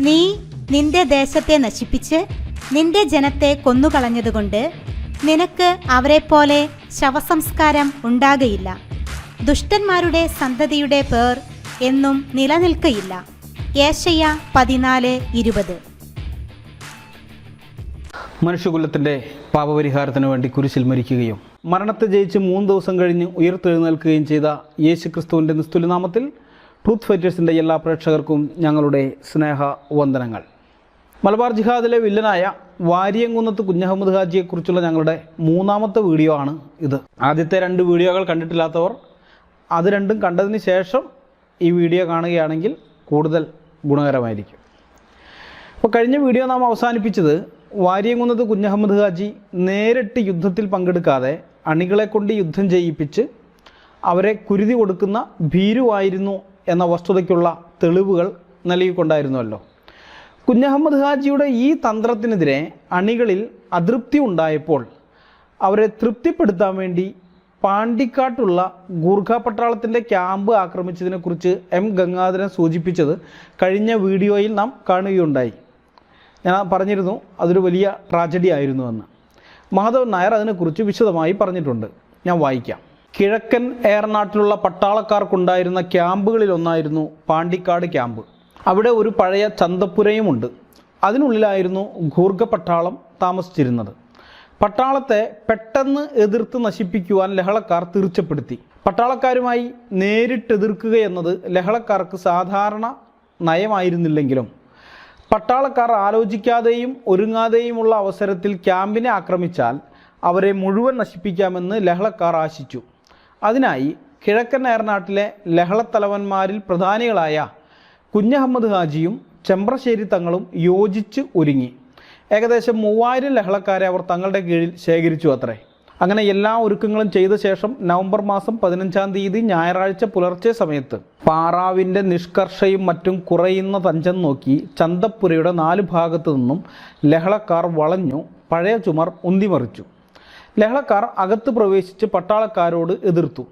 നീ നിന്റെ ദേശത്തെ നശിപ്പിച്ച് നിന്റെ ജനത്തെ കൊന്നുകളഞ്ഞതുകൊണ്ട് നിനക്ക് അവരെപ്പോലെ ശവസംസ്കാരം ഉണ്ടാകയില്ല. ദുഷ്ടന്മാരുടെ സന്തതിയുടെ പേർ എന്നും നിലനിൽക്കയില്ല. യേശയ്യാ 14:20. മനുഷ്യകുലത്തിൻ്റെ പാപപരിഹാരത്തിന് വേണ്ടി കുരിശിൽ മരിക്കുകയും മരണത്തെ ജയിച്ച് 3 ദിവസം കഴിഞ്ഞ് ഉയർത്തെഴുന്നേൽക്കുകയും ചെയ്ത യേശുക്രിസ്തുവിൻ്റെ നിസ്തുലനാമത്തിൽ ട്രൂത്ത് ഫൈറ്റേഴ്സിൻ്റെ എല്ലാ പ്രേക്ഷകർക്കും ഞങ്ങളുടെ സ്നേഹവന്ദനങ്ങൾ. മലബാർ ജിഹാദിലെ വില്ലനായ വാരിയംകുന്നത്ത് കുഞ്ഞഹമ്മദ് ഹാജിയെക്കുറിച്ചുള്ള ഞങ്ങളുടെ 3ാമത്തെ വീഡിയോ ആണ് ഇത്. ആദ്യത്തെ 2 വീഡിയോകൾ കണ്ടിട്ടില്ലാത്തവർ അത് രണ്ടും കണ്ടതിന് ശേഷം ഈ വീഡിയോ കാണുകയാണെങ്കിൽ കൂടുതൽ ഗുണകരമായിരിക്കും. അപ്പോൾ കഴിഞ്ഞ വീഡിയോ നാം അവസാനിപ്പിച്ചത് വാരിയംകുന്നത്ത് കുഞ്ഞഹമ്മദ് ഹാജി നേരിട്ട് യുദ്ധത്തിൽ പങ്കെടുക്കാതെ അണികളെ കൊണ്ട് യുദ്ധം ചെയ്യിപ്പിച്ച് അവരെ കുരുതി കൊടുക്കുന്ന ഭീരുവായിരുന്നു എന്ന വസ്തുതയ്ക്കുള്ള തെളിവുകൾ നൽകിക്കൊണ്ടായിരുന്നുവല്ലോ. കുഞ്ഞഹമ്മദ് ഹാജിയുടെ ഈ തന്ത്രത്തിനെതിരെ അണികളിൽ അതൃപ്തി ഉണ്ടായപ്പോൾ അവരെ തൃപ്തിപ്പെടുത്താൻ വേണ്ടി പാണ്ടിക്കാട്ടുള്ള ഗൂർഖ പട്ടാളത്തിൻ്റെ ക്യാമ്പ് ആക്രമിച്ചതിനെക്കുറിച്ച് എം ഗംഗാധരൻ സൂചിപ്പിച്ചത് കഴിഞ്ഞ വീഡിയോയിൽ നാം കാണുകയുണ്ടായി. ഞാൻ പറഞ്ഞിരുന്നു അതൊരു വലിയ ട്രാജഡി ആയിരുന്നുവെന്ന്. മാധവൻ നായർ അതിനെക്കുറിച്ച് വിശദമായി പറഞ്ഞിട്ടുണ്ട്. ഞാൻ വായിക്കാം. കിഴക്കൻ ഏറനാട്ടിലുള്ള പട്ടാളക്കാർക്കുണ്ടായിരുന്ന ക്യാമ്പുകളിലൊന്നായിരുന്നു പാണ്ടിക്കാട് ക്യാമ്പ്. അവിടെ ഒരു പഴയ ചന്തപ്പുരയുമുണ്ട്. അതിനുള്ളിലായിരുന്നു ഗൂർഖ പട്ടാളം താമസിച്ചിരുന്നത്. പട്ടാളത്തെ പെട്ടെന്ന് എതിർത്ത് നശിപ്പിക്കുവാൻ ലഹളക്കാർ തീർച്ചപ്പെടുത്തി. പട്ടാളക്കാരുമായി നേരിട്ടെതിർക്കുകയെന്നത് ലഹളക്കാർക്ക് സാധാരണ നയമായിരുന്നില്ലെങ്കിലും പട്ടാളക്കാർ ആലോചിക്കാതെയും ഒരുങ്ങാതെയുമുള്ള അവസരത്തിൽ ക്യാമ്പിനെ ആക്രമിച്ചാൽ അവരെ മുഴുവൻ നശിപ്പിക്കാമെന്ന് ലഹളക്കാർ ആശിച്ചു. അതിനായി കിഴക്കൻ ഏറനാട്ടിലെ ലഹളത്തലവന്മാരിൽ പ്രധാനികളായ കുഞ്ഞഹമ്മദ് ഹാജിയും ചെമ്പ്രശ്ശേരി തങ്ങളും യോജിച്ച് ഒരുങ്ങി. ഏകദേശം 3000 ലഹളക്കാരെ അവർ തങ്ങളുടെ കീഴിൽ ശേഖരിച്ചു അത്രേ. അങ്ങനെ എല്ലാ ഒരുക്കങ്ങളും ചെയ്ത ശേഷം നവംബർ മാസം 15-ാം തീയതി ഞായറാഴ്ച പുലർച്ചെ സമയത്ത് പാറാവിൻ്റെ നിഷ്കർഷയും മറ്റും കുറയുന്ന തഞ്ചം നോക്കി ചന്തപ്പുരയുടെ 4 ഭാഗത്തു നിന്നും ലഹളക്കാർ വളഞ്ഞു പഴയ ചുമർ ഉന്തിമറിച്ചു. ലഹളക്കാർ അകത്ത് പ്രവേശിച്ച് പട്ടാളക്കാരോട് എതിർത്തു.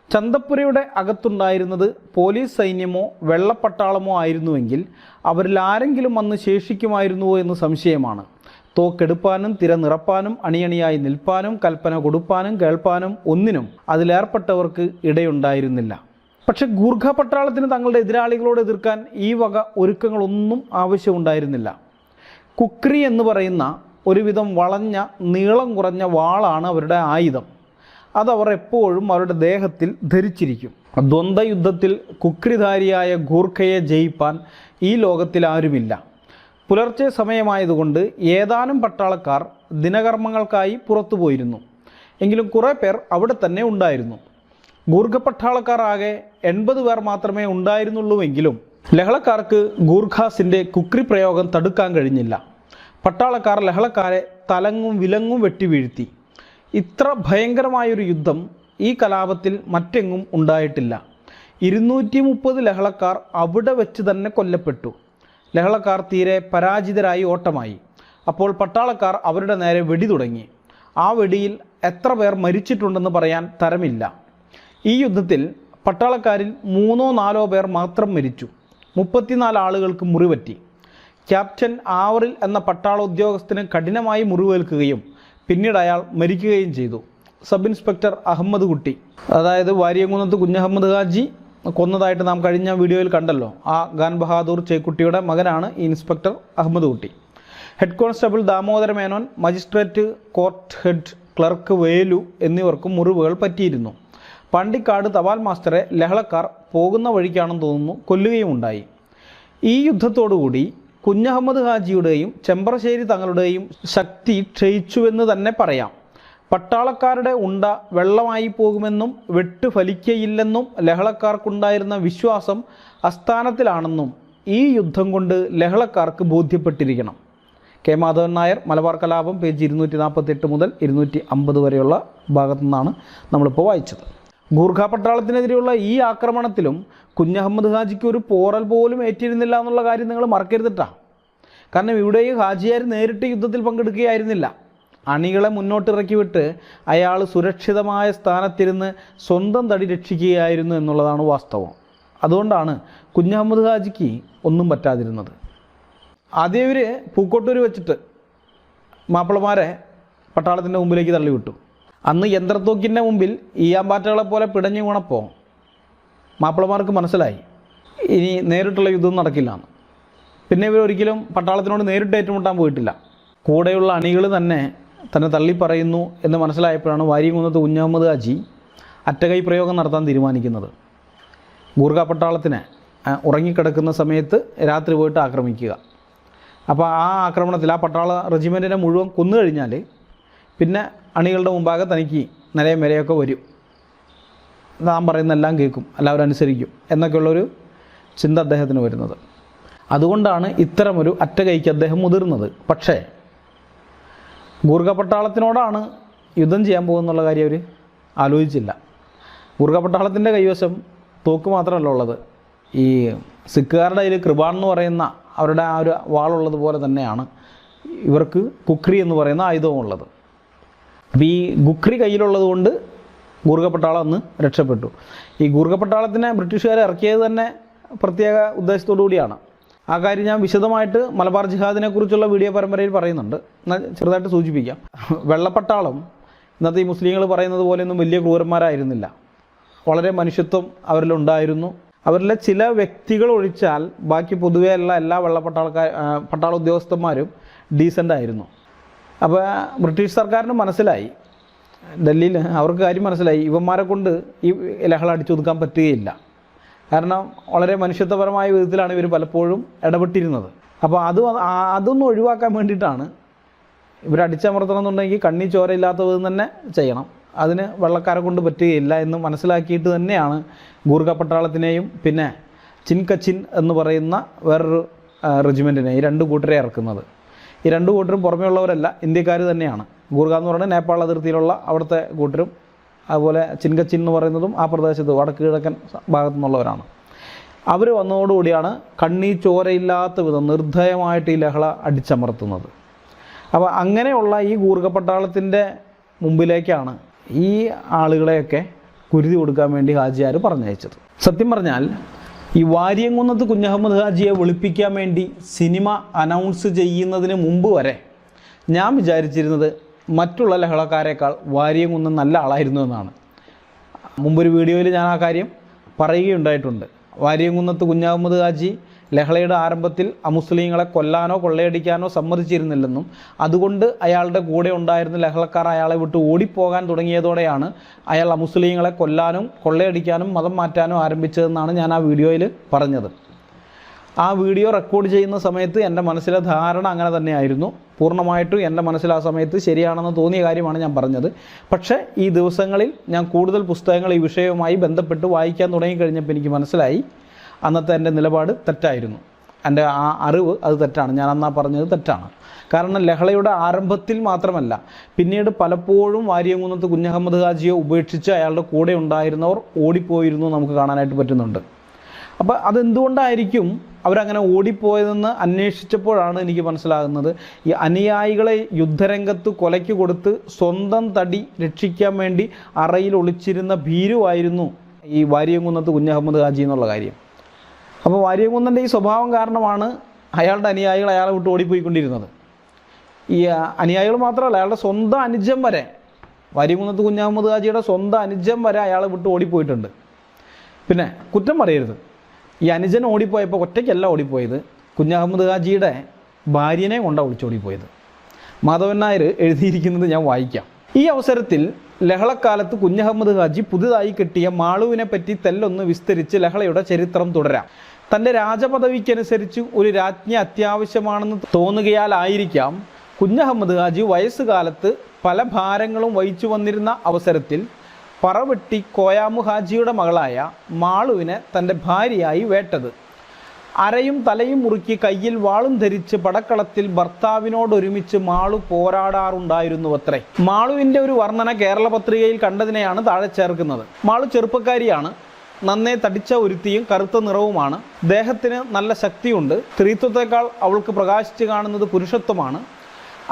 ചന്തപ്പുരയുടെ അകത്തുണ്ടായിരുന്നത് പോലീസ് സൈന്യമോ വെള്ളപ്പട്ടാളമോ ആയിരുന്നുവെങ്കിൽ അവരിൽ ആരെങ്കിലും വന്ന് ശേഷിക്കുമായിരുന്നുവോ എന്ന് സംശയമാണ്. തോക്കെടുപ്പാനും തിര നിറപ്പാനും അണിയണിയായി നിൽപ്പാനും കൽപ്പന കൊടുപ്പാനും കേൾപ്പാനും ഒന്നിനും അതിലേർപ്പെട്ടവർക്ക് ഇടയുണ്ടായിരുന്നില്ല. പക്ഷെ ഗൂർഖ പട്ടാളത്തിന് തങ്ങളുടെ എതിരാളികളോട് എതിർക്കാൻ ഈ വക ഒരുക്കങ്ങളൊന്നും ആവശ്യമുണ്ടായിരുന്നില്ല. കുക്രി എന്ന് പറയുന്ന ഒരുവിധം വളഞ്ഞ നീളം കുറഞ്ഞ വാളാണ് അവരുടെ ആയുധം. അതവർ എപ്പോഴും അവരുടെ ദേഹത്തിൽ ധരിച്ചിരിക്കും. ദ്വന്ദ്വയുദ്ധത്തിൽ കുക്രിധാരിയായ ഗൂർഖയെ ജയിപ്പാൻ ഈ ലോകത്തിൽ ആരുമില്ല. പുലർച്ചെ സമയമായതുകൊണ്ട് ഏതാനും പട്ടാളക്കാർ ദിനകർമ്മങ്ങൾക്കായി പുറത്തു പോയിരുന്നു. എങ്കിലും കുറേ പേർ അവിടെ തന്നെ ഉണ്ടായിരുന്നു. ഗൂർഖ പട്ടാളക്കാർ ആകെ 80 പേർ മാത്രമേ ഉണ്ടായിരുന്നുള്ളൂവെങ്കിലും ലഹളക്കാർക്ക് ഗൂർഖാസിൻ്റെ കുക്രി പ്രയോഗം തടുക്കാൻ കഴിഞ്ഞില്ല. പട്ടാളക്കാർ ലഹളക്കാരെ തലങ്ങും വിലങ്ങും വെട്ടി വീഴ്ത്തി. ഇത്ര ഭയങ്കരമായൊരു യുദ്ധം ഈ കലാപത്തിൽ മറ്റെങ്ങും ഉണ്ടായിട്ടില്ല. 230 ലഹളക്കാർ അവിടെ വെച്ച് തന്നെ കൊല്ലപ്പെട്ടു. ലഹളക്കാർ തീരെ പരാജിതരായി ഓട്ടമായി. അപ്പോൾ പട്ടാളക്കാർ അവരുടെ നേരെ വെടി തുടങ്ങി. ആ വെടിയിൽ എത്ര പേർ മരിച്ചിട്ടുണ്ടെന്ന് പറയാൻ തരമില്ല. ഈ യുദ്ധത്തിൽ പട്ടാളക്കാരിൽ 3-4 പേർ മാത്രം മരിച്ചു. 34 ആളുകൾക്ക് മുറിവറ്റി. ക്യാപ്റ്റൻ ആവറിൽ എന്ന പട്ടാള ഉദ്യോഗസ്ഥന് കഠിനമായി മുറിവേൽക്കുകയും പിന്നീട് അയാൾ മരിക്കുകയും ചെയ്തു. സബ് ഇൻസ്പെക്ടർ അഹമ്മദ് കുട്ടി, അതായത് വാരിയംകുന്നത്ത് കുഞ്ഞഹമ്മദ് ഹാജി കൊന്നതായിട്ട് നാം കഴിഞ്ഞ വീഡിയോയിൽ കണ്ടല്ലോ, ആ ഖാൻ ബഹാദൂർ ചേക്കുട്ടിയുടെ മകനാണ് ഈ ഇൻസ്പെക്ടർ അഹമ്മദ് കുട്ടി. Head constable Damodara Menon, magistrate court head clerk Velu എന്നിവർക്കും മുറിവുകൾ പറ്റിയിരുന്നു. പാണ്ടിക്കാട് തപാൽ മാസ്റ്ററെ ലഹളക്കാർ പോകുന്ന വഴിക്കാണെന്ന് തോന്നുന്നു കൊല്ലുകയുമുണ്ടായി. ഈ യുദ്ധത്തോടുകൂടി കുഞ്ഞഹമ്മദ് ഹാജിയുടെയും ചെമ്പ്രശ്ശേരി തങ്ങളുടെയും ശക്തി ക്ഷയിച്ചുവെന്ന് തന്നെ പറയാം. പട്ടാളക്കാരുടെ ഉണ്ട വെള്ളമായി പോകുമെന്നും വെട്ട് ഫലിക്കയില്ലെന്നും ലഹളക്കാർക്കുണ്ടായിരുന്ന വിശ്വാസം അസ്ഥാനത്തിലാണെന്നും ഈ യുദ്ധം കൊണ്ട് ലഹളക്കാർക്ക് ബോധ്യപ്പെട്ടിരിക്കണം. കെ മാധവൻ നായർ, മലബാർ കലാപം, പേജ് 248 മുതൽ 250 വരെയുള്ള ഭാഗത്തു നിന്നാണ് നമ്മളിപ്പോൾ വായിച്ചത്. ഗൂർഖ പട്ടാളത്തിനെതിരെയുള്ള ഈ ആക്രമണത്തിലും കുഞ്ഞഹമ്മദ് ഹാജിക്ക് ഒരു പോറൽ പോലും ഏറ്റിരുന്നില്ല എന്നുള്ള കാര്യം നിങ്ങൾ മറക്കരുതിട്ടാ. കാരണം ഇവിടെയും ഹാജിയാർ നേരിട്ട് യുദ്ധത്തിൽ പങ്കെടുക്കുകയായിരുന്നില്ല. അണികളെ മുന്നോട്ടിറക്കി വിട്ട് അയാൾ സുരക്ഷിതമായ സ്ഥാനത്തിരുന്ന് സ്വന്തം തടി രക്ഷിക്കുകയായിരുന്നു എന്നുള്ളതാണ് വാസ്തവം. അതുകൊണ്ടാണ് കുഞ്ഞഹമ്മദ് ഹാജിക്ക് ഒന്നും പറ്റാതിരുന്നത്. ആദ്യം ഇവർ പൂക്കോട്ടൂർ വെച്ചിട്ട് മാപ്പിളമാരെ പട്ടാളത്തിൻ്റെ മുമ്പിലേക്ക് തള്ളിവിട്ടു. അന്ന് യന്ത്രത്തോക്കിൻ്റെ മുമ്പിൽ ഈയാമ്പാറ്റകളെ പോലെ പിടഞ്ഞു വീണപ്പോൾ മാപ്പിളമാർക്ക് മനസ്സിലായി ഇനി നേരിട്ടുള്ള യുദ്ധം നടക്കില്ല എന്ന്. പിന്നെ ഇവർ ഒരിക്കലും പട്ടാളത്തിനോട് നേരിട്ട് ഏറ്റുമുട്ടാൻ പോയിട്ടില്ല. കൂടെയുള്ള അണികൾ തന്നെ തള്ളി പറയുന്നു എന്ന് മനസ്സിലായപ്പോഴാണ് വാരിയംകുന്നത്ത് കുഞ്ഞഹമ്മദ് ഹാജി അറ്റകൈ പ്രയോഗം നടത്താൻ തീരുമാനിക്കുന്നത്. ഗൂർഖ പട്ടാളത്തിനെ ഉറങ്ങിക്കിടക്കുന്ന സമയത്ത് രാത്രി പോയിട്ട് ആക്രമിക്കുക. അപ്പോൾ ആ ആക്രമണത്തിൽ ആ പട്ടാള റെജിമെൻറ്റിനെ മുഴുവൻ കൊന്നു കഴിഞ്ഞാൽ പിന്നെ അണികളുടെ മുമ്പാകെ തനിക്ക് നിലയും വരെയൊക്കെ വരും, നാം പറയുന്നതെല്ലാം കേൾക്കും, എല്ലാവരും അനുസരിക്കും എന്നൊക്കെയുള്ളൊരു ചിന്ത അദ്ദേഹത്തിന് വരുന്നത്. അതുകൊണ്ടാണ് ഇത്തരമൊരു അറ്റകൈക്ക് അദ്ദേഹം മുതിർന്നത്. പക്ഷേ ഗൂർഖ പട്ടാളത്തിനോടാണ് യുദ്ധം ചെയ്യാൻ പോകുന്നുള്ള കാര്യം അവർ ആലോചിച്ചില്ല. ഗൂർഖ പട്ടാളത്തിൻ്റെ കൈവശം തോക്ക് മാത്രമല്ല ഉള്ളത്, ഈ സിഖുകാരുടെ കയ്യിൽ കൃപാൺ എന്ന് പറയുന്ന അവരുടെ ആ ഒരു വാളുള്ളത് പോലെ തന്നെയാണ് ഇവർക്ക് കുക്രി എന്ന് പറയുന്ന ആയുധവും ഉള്ളത്. അപ്പോൾ ഈ കുക്രി കയ്യിലുള്ളത് കൊണ്ട് ഗൂർഖ പട്ടാളം അന്ന് രക്ഷപ്പെട്ടു. ഈ ഗൂർഖ പട്ടാളത്തിനെ ബ്രിട്ടീഷുകാർ ഇറക്കിയത് തന്നെ പ്രത്യേക ഉദ്ദേശത്തോടു കൂടിയാണ്. ആ കാര്യം ഞാൻ വിശദമായിട്ട് മലബാർ ജിഹാദിനെ കുറിച്ചുള്ള വീഡിയോ പരമ്പരയിൽ പറയുന്നുണ്ട്, എന്നാൽ ചെറുതായിട്ട് സൂചിപ്പിക്കാം. വെള്ളപ്പട്ടാളം ഇന്നത്തെ ഈ മുസ്ലിങ്ങൾ പറയുന്നത് പോലെയൊന്നും വലിയ ക്രൂരന്മാരായിരുന്നില്ല. വളരെ മനുഷ്യത്വം അവരിലുണ്ടായിരുന്നു. അവരിലെ ചില വ്യക്തികൾ ഒഴിച്ചാൽ ബാക്കി പൊതുവേ എല്ലാ പട്ടാള ഉദ്യോഗസ്ഥന്മാരും ഡീസൻ്റ് ആയിരുന്നു. അപ്പോൾ ബ്രിട്ടീഷ് സർക്കാരിന് മനസ്സിലായി, ഡൽഹിയിൽ അവർക്ക് കാര്യം മനസ്സിലായി, ഇവന്മാരെ കൊണ്ട് ഈ ലഹള അടിച്ചൊതുക്കാൻ പറ്റുകയില്ല. കാരണം വളരെ മനുഷ്യത്വപരമായ വിധത്തിലാണ് ഇവർ പലപ്പോഴും ഇടപെട്ടിരുന്നത്. അപ്പോൾ അതൊന്നും ഒഴിവാക്കാൻ വേണ്ടിയിട്ടാണ് ഇവർ അടിച്ചമർത്തണം എന്നുണ്ടെങ്കിൽ കണ്ണി ചോരയില്ലാത്ത വിധം തന്നെ ചെയ്യണം, അതിന് വെള്ളക്കാരെ കൊണ്ട് പറ്റുകയില്ല എന്ന് മനസ്സിലാക്കിയിട്ട് തന്നെയാണ് ഗൂർഖ പട്ടാളത്തിനെയും പിന്നെ ചിൻകച്ചിൻ എന്ന് പറയുന്ന വേറൊരു റെജിമെൻറ്റിനെ, ഈ രണ്ട് കൂട്ടരെ ഇറക്കുന്നത്. ഈ രണ്ട് കൂട്ടരും പുറമേ ഉള്ളവരല്ല, ഇന്ത്യക്കാർ തന്നെയാണ്. ഗൂർഖ എന്ന് പറയുന്നത് നേപ്പാൾ അതിർത്തിയിലുള്ള അവിടുത്തെ കൂട്ടരും, അതുപോലെ ചിൻകച്ചിൻ എന്ന് പറയുന്നതും ആ പ്രദേശത്ത് വടക്ക് കിഴക്കൻ ഭാഗത്തു നിന്നുള്ളവരാണ്. അവർ വന്നതോടുകൂടിയാണ് കണ്ണീ ചോരയില്ലാത്ത വിധം നിർദ്ധയമായിട്ട് ഈ ലഹള അടിച്ചമർത്തുന്നത്. അപ്പോൾ അങ്ങനെയുള്ള ഈ ഗൂർഖ പട്ടാളത്തിൻ്റെ മുമ്പിലേക്കാണ് ഈ ആളുകളെയൊക്കെ കുരുതി കൊടുക്കാൻ വേണ്ടി ഹാജിയാർ പറഞ്ഞയച്ചത്. സത്യം പറഞ്ഞാൽ ഈ വാരിയംകുന്നത്ത് കുഞ്ഞഹമ്മദ് ഹാജിയെ വിളിപ്പിക്കാൻ വേണ്ടി സിനിമ അനൗൺസ് ചെയ്യുന്നതിന് മുമ്പ് വരെ ഞാൻ വിചാരിച്ചിരുന്നത് മറ്റുള്ള ലഹളക്കാരേക്കാൾ വാരിയംകുന്നം നല്ല ആളായിരുന്നു എന്നാണ്. മുമ്പൊരു വീഡിയോയിൽ ഞാൻ ആ കാര്യം പറയുകയുണ്ടായിട്ടുണ്ട്. വാരിയംകുന്നത്ത് കുഞ്ഞഹമ്മദ് ഹാജി ലഹളയുടെ ആരംഭത്തിൽ അമുസ്ലിങ്ങളെ കൊല്ലാനോ കൊള്ളയടിക്കാനോ സമ്മതിച്ചിരുന്നില്ലെന്നും അതുകൊണ്ട് അയാളുടെ കൂടെ ഉണ്ടായിരുന്ന ലഹളക്കാർ അയാളെ വിട്ട് ഓടിപ്പോകാൻ തുടങ്ങിയതോടെയാണ് അയാൾ അമുസ്ലിങ്ങളെ കൊല്ലാനും കൊള്ളയടിക്കാനും മതം മാറ്റാനും ആരംഭിച്ചതെന്നാണ് ഞാൻ ആ വീഡിയോയിൽ പറഞ്ഞത്. ആ വീഡിയോ റെക്കോർഡ് ചെയ്യുന്ന സമയത്ത് എൻ്റെ മനസ്സിലെ ധാരണ അങ്ങനെ തന്നെയായിരുന്നു. പൂർണ്ണമായിട്ടും എൻ്റെ മനസ്സിൽ ആ സമയത്ത് ശരിയാണെന്ന് തോന്നിയ കാര്യമാണ് ഞാൻ പറഞ്ഞത്. പക്ഷേ ഈ ദിവസങ്ങളിൽ ഞാൻ കൂടുതൽ പുസ്തകങ്ങൾ ഈ വിഷയവുമായി ബന്ധപ്പെട്ട് വായിക്കാൻ തുടങ്ങിക്കഴിഞ്ഞപ്പോൾ എനിക്ക് മനസ്സിലായി അന്നത്തെ എൻ്റെ നിലപാട് തെറ്റായിരുന്നു. എൻ്റെ ആ അറിവ് അത് തെറ്റാണ്, ഞാൻ അന്നാ പറഞ്ഞത് തെറ്റാണ്. കാരണം ലഹളയുടെ ആരംഭത്തിൽ മാത്രമല്ല, പിന്നീട് പലപ്പോഴും വാരിയംകുന്നത്ത് കുഞ്ഞഹമ്മദ് ഹാജിയെ ഉപേക്ഷിച്ച് അയാളുടെ കൂടെ ഉണ്ടായിരുന്നവർ ഓടിപ്പോയിരുന്നു നമുക്ക് കാണാനായിട്ട് പറ്റുന്നുണ്ട്. അപ്പോൾ അതെന്തുകൊണ്ടായിരിക്കും അവരങ്ങനെ ഓടിപ്പോയതെന്ന് അന്വേഷിച്ചപ്പോഴാണ് എനിക്ക് മനസ്സിലാകുന്നത്, ഈ അനുയായികളെ യുദ്ധരംഗത്ത് കൊലയ്ക്ക് കൊടുത്ത് സ്വന്തം തടി രക്ഷിക്കാൻ വേണ്ടി അറയിൽ ഒളിച്ചിരുന്ന ഭീരുവായിരുന്നു ഈ വാരിയംകുന്നത്ത് കുഞ്ഞഹമ്മദ് ഹാജി എന്നുള്ള കാര്യം. അപ്പോൾ വാരിയംകുന്നൻ്റെ ഈ സ്വഭാവം കാരണമാണ് അയാളുടെ അനുയായികൾ അയാളെ വിട്ട് ഓടിപ്പോയിക്കൊണ്ടിരുന്നത്. ഈ അനുയായികൾ മാത്രമല്ല, അയാളുടെ സ്വന്തം അനുജൻ വരെ, വാരിയംകുന്നത്ത് കുഞ്ഞഹമ്മദ് ഹാജിയുടെ സ്വന്തം അനുജൻ വരെ അയാളെ വിട്ട് ഓടിപ്പോയിട്ടുണ്ട്. പിന്നെ കുറ്റം പറയരുത്, ഈ അനുജൻ ഓടിപ്പോയപ്പോൾ ഒറ്റയ്ക്കല്ല ഓടിപ്പോയത്, കുഞ്ഞഹമ്മദ് ഹാജിയുടെ ഭാര്യനെ കൊണ്ടാണ് ഒളിച്ചോടിപ്പോയത്. മാധവൻ നായർ എഴുതിയിരിക്കുന്നത് ഞാൻ വായിക്കാം. ഈ അവസരത്തിൽ ലഹളക്കാലത്ത് കുഞ്ഞഹമ്മദ് ഹാജി പുതുതായി കിട്ടിയ മാളുവിനെ പറ്റി തെല്ലൊന്ന് വിസ്തരിച്ച് ലഹളയുടെ ചരിത്രം തുടരാം. തൻ്റെ രാജപദവിക്കനുസരിച്ച് ഒരു രാജ്ഞി അത്യാവശ്യമാണെന്ന് തോന്നുകയാലായിരിക്കാം കുഞ്ഞഹമ്മദ് ഹാജി വയസ്സുകാലത്ത് പല ഭാരങ്ങളും വഹിച്ചു വന്നിരുന്ന അവസരത്തിൽ പറവെട്ടി കോയാമു ഹാജിയുടെ മകളായ മാളുവിനെ തൻ്റെ ഭാര്യയായി വേട്ടത്. അരയും തലയും മുറുക്കി കയ്യിൽ വാളും ധരിച്ച് പടക്കളത്തിൽ ഭർത്താവിനോടൊരുമിച്ച് മാളു പോരാടാറുണ്ടായിരുന്നുവത്രേ. മാളുവിൻ്റെ ഒരു വർണ്ണന കേരള പത്രികയിൽ കണ്ടതിനെയാണ് താഴെ ചേർക്കുന്നത്. മാളു ചെറുപ്പക്കാരിയാണ്, നന്നേ തടിച്ച ഒരുത്തിയും കറുത്ത നിറവുമാണ്. ദേഹത്തിന് നല്ല ശക്തിയുണ്ട്. സ്ത്രീത്വത്തെക്കാൾ അവൾക്ക് പ്രകാശിച്ച് കാണുന്നത് പുരുഷത്വമാണ്.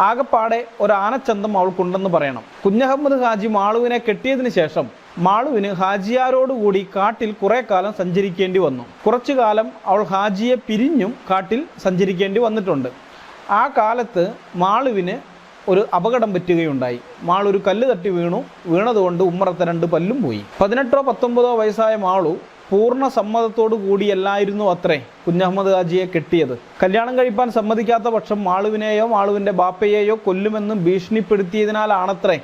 ആകപ്പാടെ ഒരു ആനച്ചന്തം അവൾക്കുണ്ടെന്ന് പറയണം. കുഞ്ഞഹമ്മദ് ഹാജി മാളുവിനെ കെട്ടിയതിന് ശേഷം മാളുവിന് ഹാജിയാരോടുകൂടി കാട്ടിൽ കുറെ കാലം സഞ്ചരിക്കേണ്ടി വന്നു. കുറച്ചു കാലം അവൾ ഹാജിയെ പിരിഞ്ഞും കാട്ടിൽ സഞ്ചരിക്കേണ്ടി വന്നിട്ടുണ്ട്. ആ കാലത്ത് മാളുവിന് ഒരു അപകടം പറ്റുകയുണ്ടായി. മാളു ഒരു കല്ല് തട്ടി വീണതുകൊണ്ട് ഉമ്മറത്തെ 2 പല്ലും പോയി. 18 or 19 വയസ്സായ മാളു പൂർണ്ണ സമ്മതത്തോടു കൂടിയല്ലായിരുന്നു അത്രേ കുഞ്ഞഹമ്മദ് ഹാജിയെ കെട്ടിയത്. കല്യാണം കഴിപ്പാൻ സമ്മതിക്കാത്ത പക്ഷം മാളുവിനെയോ മാളുവിൻ്റെ ബാപ്പയെയോ കൊല്ലുമെന്നും ഭീഷണിപ്പെടുത്തിയതിനാലാണത്രേ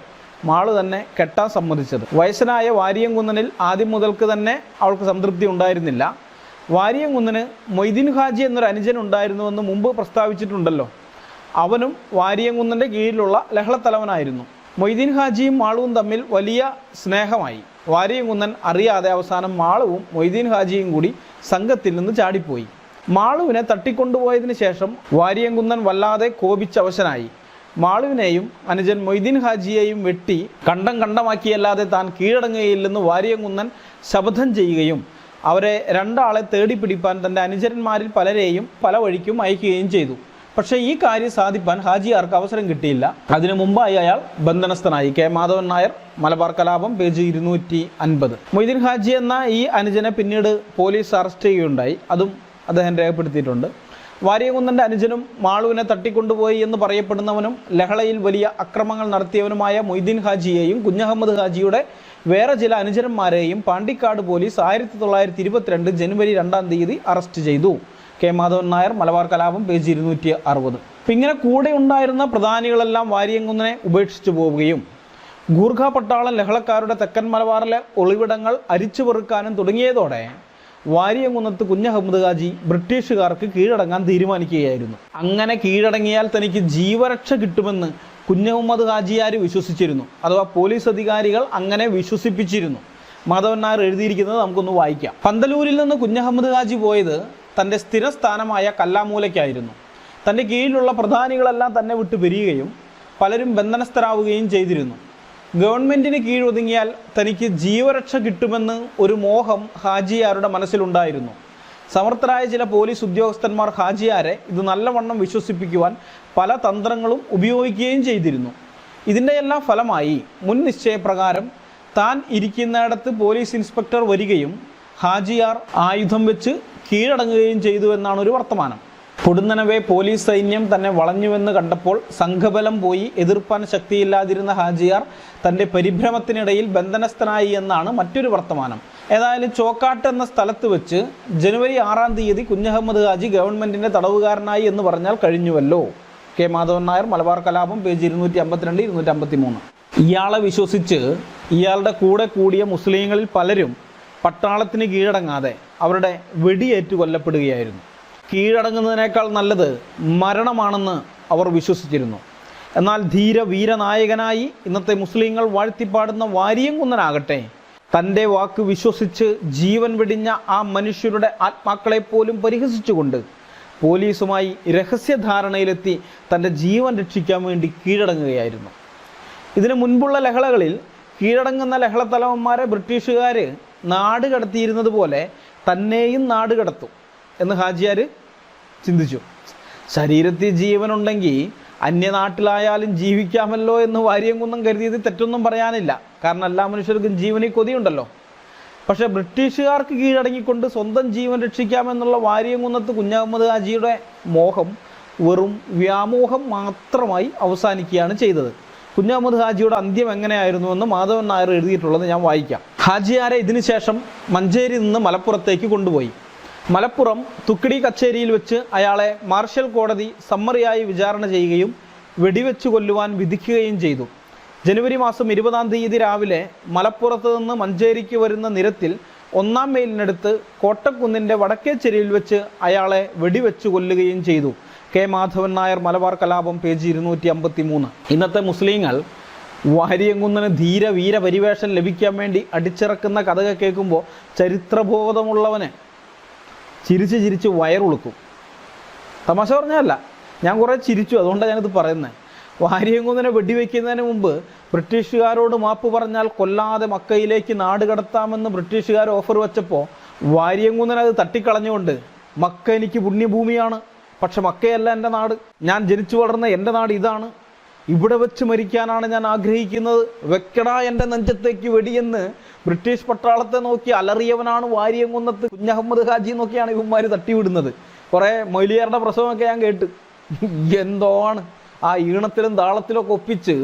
മാളു തന്നെ കെട്ടാൻ സമ്മതിച്ചത്. വയസ്സനായ വാരിയംകുന്നനിൽ ആദ്യം മുതൽക്ക് തന്നെ അവൾക്ക് സംതൃപ്തി ഉണ്ടായിരുന്നില്ല. വാരിയംകുന്നന് മൊയ്തീൻ ഹാജി എന്നൊരു അനുജൻ ഉണ്ടായിരുന്നുവെന്ന് മുമ്പ് പ്രസ്താവിച്ചിട്ടുണ്ടല്ലോ. അവനും വാരിയംകുന്നൻ്റെ കീഴിലുള്ള ലഹളത്തലവനായിരുന്നു. മൊയ്തീൻ ഹാജിയും മാളുവും തമ്മിൽ വലിയ സ്നേഹമായി. വാരിയംകുന്നൻ അറിയാതെ അവസാനം മാളുവും മൊയ്തീൻ ഹാജിയും കൂടി സംഘത്തിൽ നിന്ന് ചാടിപ്പോയി. മാളുവിനെ തട്ടിക്കൊണ്ടുപോയതിനു ശേഷം വാരിയംകുന്നൻ വല്ലാതെ കോപിച്ചവശനായി. മാളുവിനെയും അനുജൻ മൊയ്തീൻ ഹാജിയെയും വെട്ടി കണ്ടമാക്കിയല്ലാതെ താൻ കീഴടങ്ങുകയില്ലെന്ന് വാരിയംകുന്നൻ ശപഥം ചെയ്യുകയും അവരെ 2 ആളെ തേടി പിടിപ്പാൻ തൻ്റെ അനുചരന്മാരിൽ പലരെയും പല വഴിക്കും അയക്കുകയും ചെയ്തു. പക്ഷേ ഈ കാര്യം സാധിപ്പാൻ ഹാജിയാർക്ക് അവസരം കിട്ടിയില്ല. അതിനു മുമ്പായി അയാൾ ബന്ധനസ്ഥനായി. കെ മാധവൻ നായർ, മലബാർ കലാപം, പേജ് 250. മൊയ്തീൻ ഹാജി എന്ന ഈ അനുജനെ പിന്നീട് പോലീസ് അറസ്റ്റ് ചെയ്യുകയുണ്ടായി. അതും അദ്ദേഹം രേഖപ്പെടുത്തിയിട്ടുണ്ട്. വാരിയംകുന്നൻ്റെ അനുജനും മാളുവിനെ തട്ടിക്കൊണ്ടുപോയി എന്ന് പറയപ്പെടുന്നവനും ലഹളയിൽ വലിയ അക്രമങ്ങൾ നടത്തിയവനുമായ മൊയ്തീൻ ഹാജിയെയും കുഞ്ഞഹമ്മദ് ഹാജിയുടെ വേറെ ചില അനുചരന്മാരെയും പാണ്ടിക്കാട് പോലീസ് 1922 ജനുവരി 2 അറസ്റ്റ് ചെയ്തു. കെ മാധവൻ നായർ, മലബാർ കലാപം, പേജ് 260. ഇങ്ങനെ കൂടെ ഉണ്ടായിരുന്ന പ്രധാനികളെല്ലാം വാരിയംകുന്നനെ ഉപേക്ഷിച്ചു പോവുകയും ഗൂർഖ പട്ടാളം ലഹളക്കാരുടെ തെക്കൻ മലബാറിലെ ഒളിവിടങ്ങൾ അരിച്ചു പെറുക്കാനും തുടങ്ങിയതോടെ വാരിയംകുന്നത്ത് കുഞ്ഞഹമ്മദ് ഹാജി ബ്രിട്ടീഷുകാർക്ക് കീഴടങ്ങാൻ തീരുമാനിക്കുകയായിരുന്നു. അങ്ങനെ കീഴടങ്ങിയാൽ തനിക്ക് ജീവരക്ഷ കിട്ടുമെന്ന് കുഞ്ഞഹമ്മദ് ഹാജിയാർ വിശ്വസിച്ചിരുന്നു. അഥവാ പോലീസ് അധികാരികൾ അങ്ങനെ വിശ്വസിപ്പിച്ചിരുന്നു. മാധവൻ നായർ എഴുതിയിരിക്കുന്നത് നമുക്കൊന്ന് വായിക്കാം. പന്തലൂരിൽ നിന്ന് കുഞ്ഞഹമ്മദ് ഹാജി പോയത് തൻ്റെ സ്ഥിരസ്ഥാനമായ കല്ലാമൂലയ്ക്കായിരുന്നു. തൻ്റെ കീഴിലുള്ള പ്രധാനികളെല്ലാം തന്നെ വിട്ടു പിരിയുകയും പലരും ബന്ധനസ്ഥരാവുകയും ചെയ്തിരുന്നു. ഗവൺമെൻറ്റിന് കീഴൊതുങ്ങിയാൽ തനിക്ക് ജീവരക്ഷ കിട്ടുമെന്ന് ഒരു മോഹം ഹാജിയാരുടെ മനസ്സിലുണ്ടായിരുന്നു. സമർത്ഥരായ ചില പോലീസ് ഉദ്യോഗസ്ഥന്മാർ ഹാജിയാരെ ഇത് നല്ലവണ്ണം വിശ്വസിപ്പിക്കുവാൻ പല തന്ത്രങ്ങളും ഉപയോഗിക്കുകയും ചെയ്തിരുന്നു. ഇതിൻ്റെ എല്ലാം ഫലമായി മുൻ നിശ്ചയപ്രകാരം താൻ ഇരിക്കുന്നിടത്ത് പോലീസ് ഇൻസ്പെക്ടർ വരികയും ഹാജിയാർ ആയുധം വെച്ച് കീഴടങ്ങുകയും ചെയ്തു എന്നാണ് ഒരു വർത്തമാനം. പൊടുന്നനവേ പോലീസ് സൈന്യം തന്നെ വളഞ്ഞുവെന്ന് കണ്ടപ്പോൾ സംഘബലം പോയി എതിർപ്പാൻ ശക്തിയില്ലാതിരുന്ന ഹാജിയാർ തൻ്റെ പരിഭ്രമത്തിനിടയിൽ ബന്ധനസ്ഥനായി എന്നാണ് മറ്റൊരു വർത്തമാനം. ഏതായാലും ചോക്കാട്ട് എന്ന സ്ഥലത്ത് വെച്ച് ജനുവരി 6 കുഞ്ഞഹമ്മദ് ഹാജി ഗവൺമെൻറ്റിൻ്റെ തടവുകാരനായി എന്ന് പറഞ്ഞാൽ കഴിഞ്ഞുവല്ലോ. കെ മാധവൻ നായർ, മലബാർ കലാപം, പേജ് 252, 253. ഇയാളെ വിശ്വസിച്ച് ഇയാളുടെ കൂടെ കൂടിയ മുസ്ലിങ്ങളിൽ പലരും പട്ടാളത്തിന് കീഴടങ്ങാതെ അവരുടെ വെടിയേറ്റ് കൊല്ലപ്പെടുകയായിരുന്നു. കീഴടങ്ങുന്നതിനേക്കാൾ നല്ലത് മരണമാണെന്ന് അവർ വിശ്വസിച്ചിരുന്നു. എന്നാൽ വീരനായകനായി ഇന്നത്തെ മുസ്ലിങ്ങൾ വാഴ്ത്തിപ്പാടുന്ന വാരിയംകുന്നനാകട്ടെ തൻ്റെ വാക്ക് വിശ്വസിച്ച് ജീവൻ വെടിഞ്ഞ ആ മനുഷ്യരുടെ ആത്മാക്കളെപ്പോലും പരിഹസിച്ചുകൊണ്ട് പോലീസുമായി രഹസ്യധാരണയിലെത്തി തൻ്റെ ജീവൻ രക്ഷിക്കാൻ വേണ്ടി കീഴടങ്ങുകയായിരുന്നു. ഇതിനു മുൻപുള്ള ലഹളകളിൽ കീഴടങ്ങുന്ന ലഹളത്തലവന്മാരെ ബ്രിട്ടീഷുകാർ നാട് കടത്തിയിരുന്നത് പോലെ തന്നെയും നാട് കടത്തും എന്ന് ഹാജിയാർ ചിന്തിച്ചു. ശരീരത്തിൽ ജീവനുണ്ടെങ്കിൽ അന്യനാട്ടിലായാലും ജീവിക്കാമല്ലോ എന്ന് വാരിയംകുന്നം കരുതിയത് തെറ്റൊന്നും പറയാനില്ല. കാരണം എല്ലാ മനുഷ്യർക്കും ജീവനിൽ കൊതിയുണ്ടല്ലോ. പക്ഷേ ബ്രിട്ടീഷുകാർക്ക് കീഴടങ്ങിക്കൊണ്ട് സ്വന്തം ജീവൻ രക്ഷിക്കാമെന്നുള്ള വാരിയംകുന്നത്ത് കുഞ്ഞഹമ്മദ് ഹാജിയുടെ മോഹം വെറും വ്യാമോഹം മാത്രമായി അവസാനിക്കുകയാണ് ചെയ്തത്. കുഞ്ഞഹമ്മദ് ഹാജിയുടെ അന്ത്യം എങ്ങനെയായിരുന്നുവെന്ന് മാധവൻ നായർ എഴുതിയിട്ടുള്ളത് ഞാൻ വായിക്കാം. ഹാജിയാരെ ഇതിനുശേഷം മഞ്ചേരി നിന്ന് മലപ്പുറത്തേക്ക് കൊണ്ടുപോയി. മലപ്പുറം തുക്കിടി കച്ചേരിയിൽ വെച്ച് അയാളെ മാർഷൽ കോടതി സമ്മറിയായി വിചാരണ ചെയ്യുകയും വെടിവെച്ച് കൊല്ലുവാൻ വിധിക്കുകയും ചെയ്തു. ജനുവരി 20 രാവിലെ മലപ്പുറത്ത് നിന്ന് മഞ്ചേരിക്ക് വരുന്ന നിരത്തിൽ 1-ാം മൈലിനടുത്ത് കോട്ടക്കുന്നിൻ്റെ വടക്കേച്ചെരിയിൽ വെച്ച് അയാളെ വെടിവെച്ച് കൊല്ലുകയും ചെയ്തു. കെ മാധവൻ നായർ, മലബാർ കലാപം, പേജ് 253. ഇന്നത്തെ മുസ്ലിങ്ങൾ വാരിയംകുന്നന് വീര പരിവേഷം ലഭിക്കാൻ വേണ്ടി അടിച്ചിറക്കുന്ന കഥകൾ കേൾക്കുമ്പോൾ ചരിത്രബോധമുള്ളവന് ചിരിച്ച് വയറുളുക്കും. തമാശ പറഞ്ഞല്ല, ഞാൻ കുറേ ചിരിച്ചു, അതുകൊണ്ടാണ് ഞാനിത് പറയുന്നത്. വാരിയംകുന്നനെ വെടിവെക്കുന്നതിന് മുമ്പ് ബ്രിട്ടീഷുകാരോട് മാപ്പ് പറഞ്ഞാൽ കൊല്ലാതെ മക്കയിലേക്ക് നാട് കടത്താമെന്ന് ബ്രിട്ടീഷുകാർ ഓഫർ വെച്ചപ്പോൾ വാരിയംകുന്നൻ അത് തട്ടിക്കളഞ്ഞുകൊണ്ട് മക്ക എനിക്ക് പുണ്യഭൂമിയാണ്, പക്ഷെ മക്കയല്ല എൻ്റെ നാട്, ഞാൻ ജനിച്ചു വളർന്ന എൻ്റെ നാട് ഇതാണ്, ഇവിടെ വെച്ച് മരിക്കാനാണ് ഞാൻ ആഗ്രഹിക്കുന്നത്, വെക്കടാ എൻ്റെ നെഞ്ചത്തേക്ക് വെടിയെന്ന് ബ്രിട്ടീഷ് പട്ടാളത്തെ നോക്കി അലറിയവനാണ് വാരിയംകുന്നത്ത് കുഞ്ഞഹമ്മദ് ഹാജി എന്നൊക്കെയാണ് ഇവന്മാർ തട്ടിവിടുന്നത്. കുറേ മൊയ്ലിയാരുടെ പ്രസവമൊക്കെ ഞാൻ കേട്ട്. എന്തോആണ് ആ ഈണത്തിലും താളത്തിലൊക്കെ ഒപ്പിച്ച്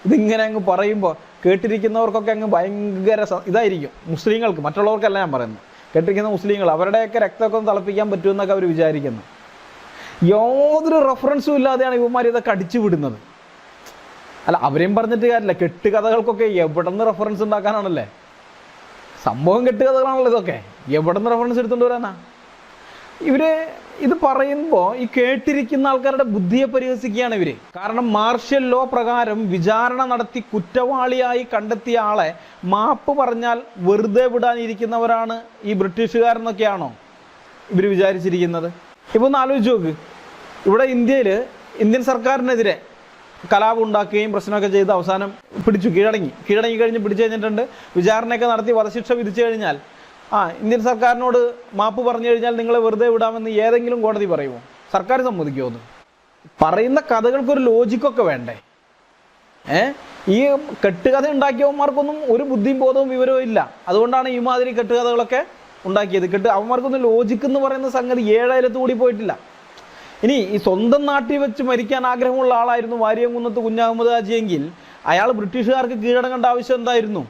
ഇതിങ്ങനെ അങ്ങ് പറയുമ്പോൾ കേട്ടിരിക്കുന്നവർക്കൊക്കെ അങ്ങ് ഭയങ്കര ഇതായിരിക്കും. മുസ്ലിങ്ങൾക്ക്, മറ്റുള്ളവർക്കല്ല ഞാൻ പറയുന്നത്, കേട്ടിരിക്കുന്ന മുസ്ലിങ്ങൾ അവരുടെയൊക്കെ രക്തമൊക്കെ ഒന്ന് തിളപ്പിക്കാൻ പറ്റുമെന്നൊക്കെ അവർ വിചാരിക്കുന്നു. യാതൊരു റെഫറൻസും ഇല്ലാതെയാണ് ഇവന്മാർ ഇതൊക്കെ അടിച്ചു വിടുന്നത്. അല്ല, അവരെയും പറഞ്ഞിട്ട് കാര്യമില്ല. കെട്ടുകഥകൾക്കൊക്കെ എവിടെ നിന്ന് റെഫറൻസ് ഉണ്ടാക്കാനാണല്ലേ? സംഭവം കെട്ടുകഥകളാണല്ലോ ഇതൊക്കെ. എവിടെ നിന്ന് റെഫറൻസ് എടുത്തുകൊണ്ട് വരാനാ? ഇവര് ഇത് പറയുമ്പോൾ ഈ കേട്ടിരിക്കുന്ന ആൾക്കാരുടെ ബുദ്ധിയെ പരിഹസിക്കുകയാണ് ഇവര്. കാരണം മാർഷ്യൽ ലോ പ്രകാരം വിചാരണ നടത്തി കുറ്റവാളിയായി കണ്ടെത്തിയ ആളെ മാപ്പ് പറഞ്ഞാൽ വെറുതെ വിടാനിരിക്കുന്നവരാണ് ഈ ബ്രിട്ടീഷുകാരെന്നൊക്കെയാണോ ഇവർ വിചാരിച്ചിരിക്കുന്നത്? ഇപ്പോൾ ഒന്ന് ആലോചിച്ച് നോക്ക്. ഇവിടെ ഇന്ത്യയിൽ ഇന്ത്യൻ സർക്കാരിനെതിരെ കലാപം ഉണ്ടാക്കുകയും പ്രശ്നമൊക്കെ ചെയ്ത് അവസാനം കീഴടങ്ങി കഴിഞ്ഞ് പിടിച്ചു കഴിഞ്ഞിട്ടുണ്ട്. വിചാരണയൊക്കെ നടത്തി വധശിക്ഷ വിധിച്ചു കഴിഞ്ഞാൽ ഇന്ത്യൻ സർക്കാരിനോട് മാപ്പ് പറഞ്ഞു കഴിഞ്ഞാൽ നിങ്ങളെ വെറുതെ വിടാമെന്ന് ഏതെങ്കിലും കോടതി പറയുമോ? സർക്കാർ സമ്മതിക്കുമോ? അത് പറയുന്ന കഥകൾക്കൊരു ലോജിക്കൊക്കെ വേണ്ടേ? ഈ കെട്ടുകഥ ഉണ്ടാക്കിയവന്മാർക്കൊന്നും ഒരു ബുദ്ധിയും ബോധവും വിവരവും ഇല്ല. അതുകൊണ്ടാണ് ഈ മാതിരി കെട്ടുകഥകളൊക്കെ ഉണ്ടാക്കിയത്. അവന്മാർക്കൊന്നും ലോജിക്ക് എന്ന് പറയുന്ന സംഗതി ഏഴായിരത്ത് കൂടി പോയിട്ടില്ല. ഇനി ഈ സ്വന്തം നാട്ടിൽ വെച്ച് മരിക്കാൻ ആഗ്രഹമുള്ള ആളായിരുന്നു വാരിയംകുന്നത്ത് കുഞ്ഞഹമ്മദ് ഹാജിയെങ്കിൽ അയാൾ ബ്രിട്ടീഷുകാർക്ക് കീഴടങ്ങേണ്ട ആവശ്യം എന്തായിരുന്നു?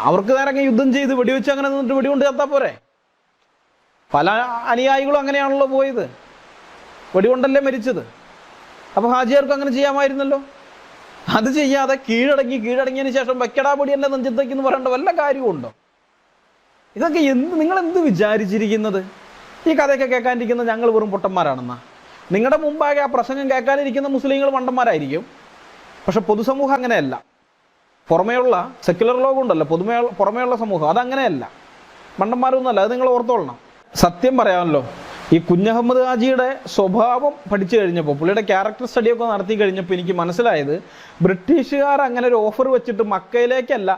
അവർക്ക് നേരെ യുദ്ധം ചെയ്ത് വെടിവെച്ച് അങ്ങനെ നിന്നിട്ട് വെടികൊണ്ട് ചത്താൽ പോരെ? പല അനുയായികളും അങ്ങനെയാണല്ലോ പോയത്, വെടികൊണ്ടല്ലേ മരിച്ചത്. അപ്പോൾ ഹാജിയാർക്ക് അങ്ങനെ ചെയ്യാമായിരുന്നല്ലോ. അത് ചെയ്യാതെ കീഴടങ്ങിയതിന് ശേഷം വെക്കടാ പൊടി എൻ്റെ നെഞ്ചത്തേക്ക് എന്ന് പറയേണ്ട വല്ല കാര്യമുണ്ടോ? ഇതൊക്കെ നിങ്ങളെന്ത് വിചാരിച്ചിരിക്കുന്നത്? ഈ കഥയൊക്കെ കേൾക്കാനിരിക്കുന്ന ഞങ്ങൾ വെറും പൊട്ടന്മാരാണെന്നാ? നിങ്ങളുടെ മുമ്പാകെ ആ പ്രസംഗം കേൾക്കാനിരിക്കുന്ന മുസ്ലിങ്ങൾ മണ്ടന്മാരായിരിക്കും. പക്ഷെ പൊതുസമൂഹം അങ്ങനെയല്ല. പുറമേയുള്ള സെക്യുലർ ലോകം ഉണ്ടല്ലോ, പുറമേയുള്ള സമൂഹം അതങ്ങനെയല്ല, മണ്ടന്മാരൊന്നുമല്ല. അത് നിങ്ങൾ ഓർത്തോളണം. സത്യം പറയാമല്ലോ, ഈ കുഞ്ഞഹമ്മദ് ഹാജിയുടെ സ്വഭാവം പഠിച്ചു കഴിഞ്ഞപ്പോൾ, പുള്ളിയുടെ ക്യാരക്ടർ സ്റ്റഡിയൊക്കെ നടത്തി കഴിഞ്ഞപ്പോൾ എനിക്ക് മനസ്സിലായത്, ബ്രിട്ടീഷുകാർ അങ്ങനെ ഒരു ഓഫർ വെച്ചിട്ട് മക്കയിലേക്കല്ല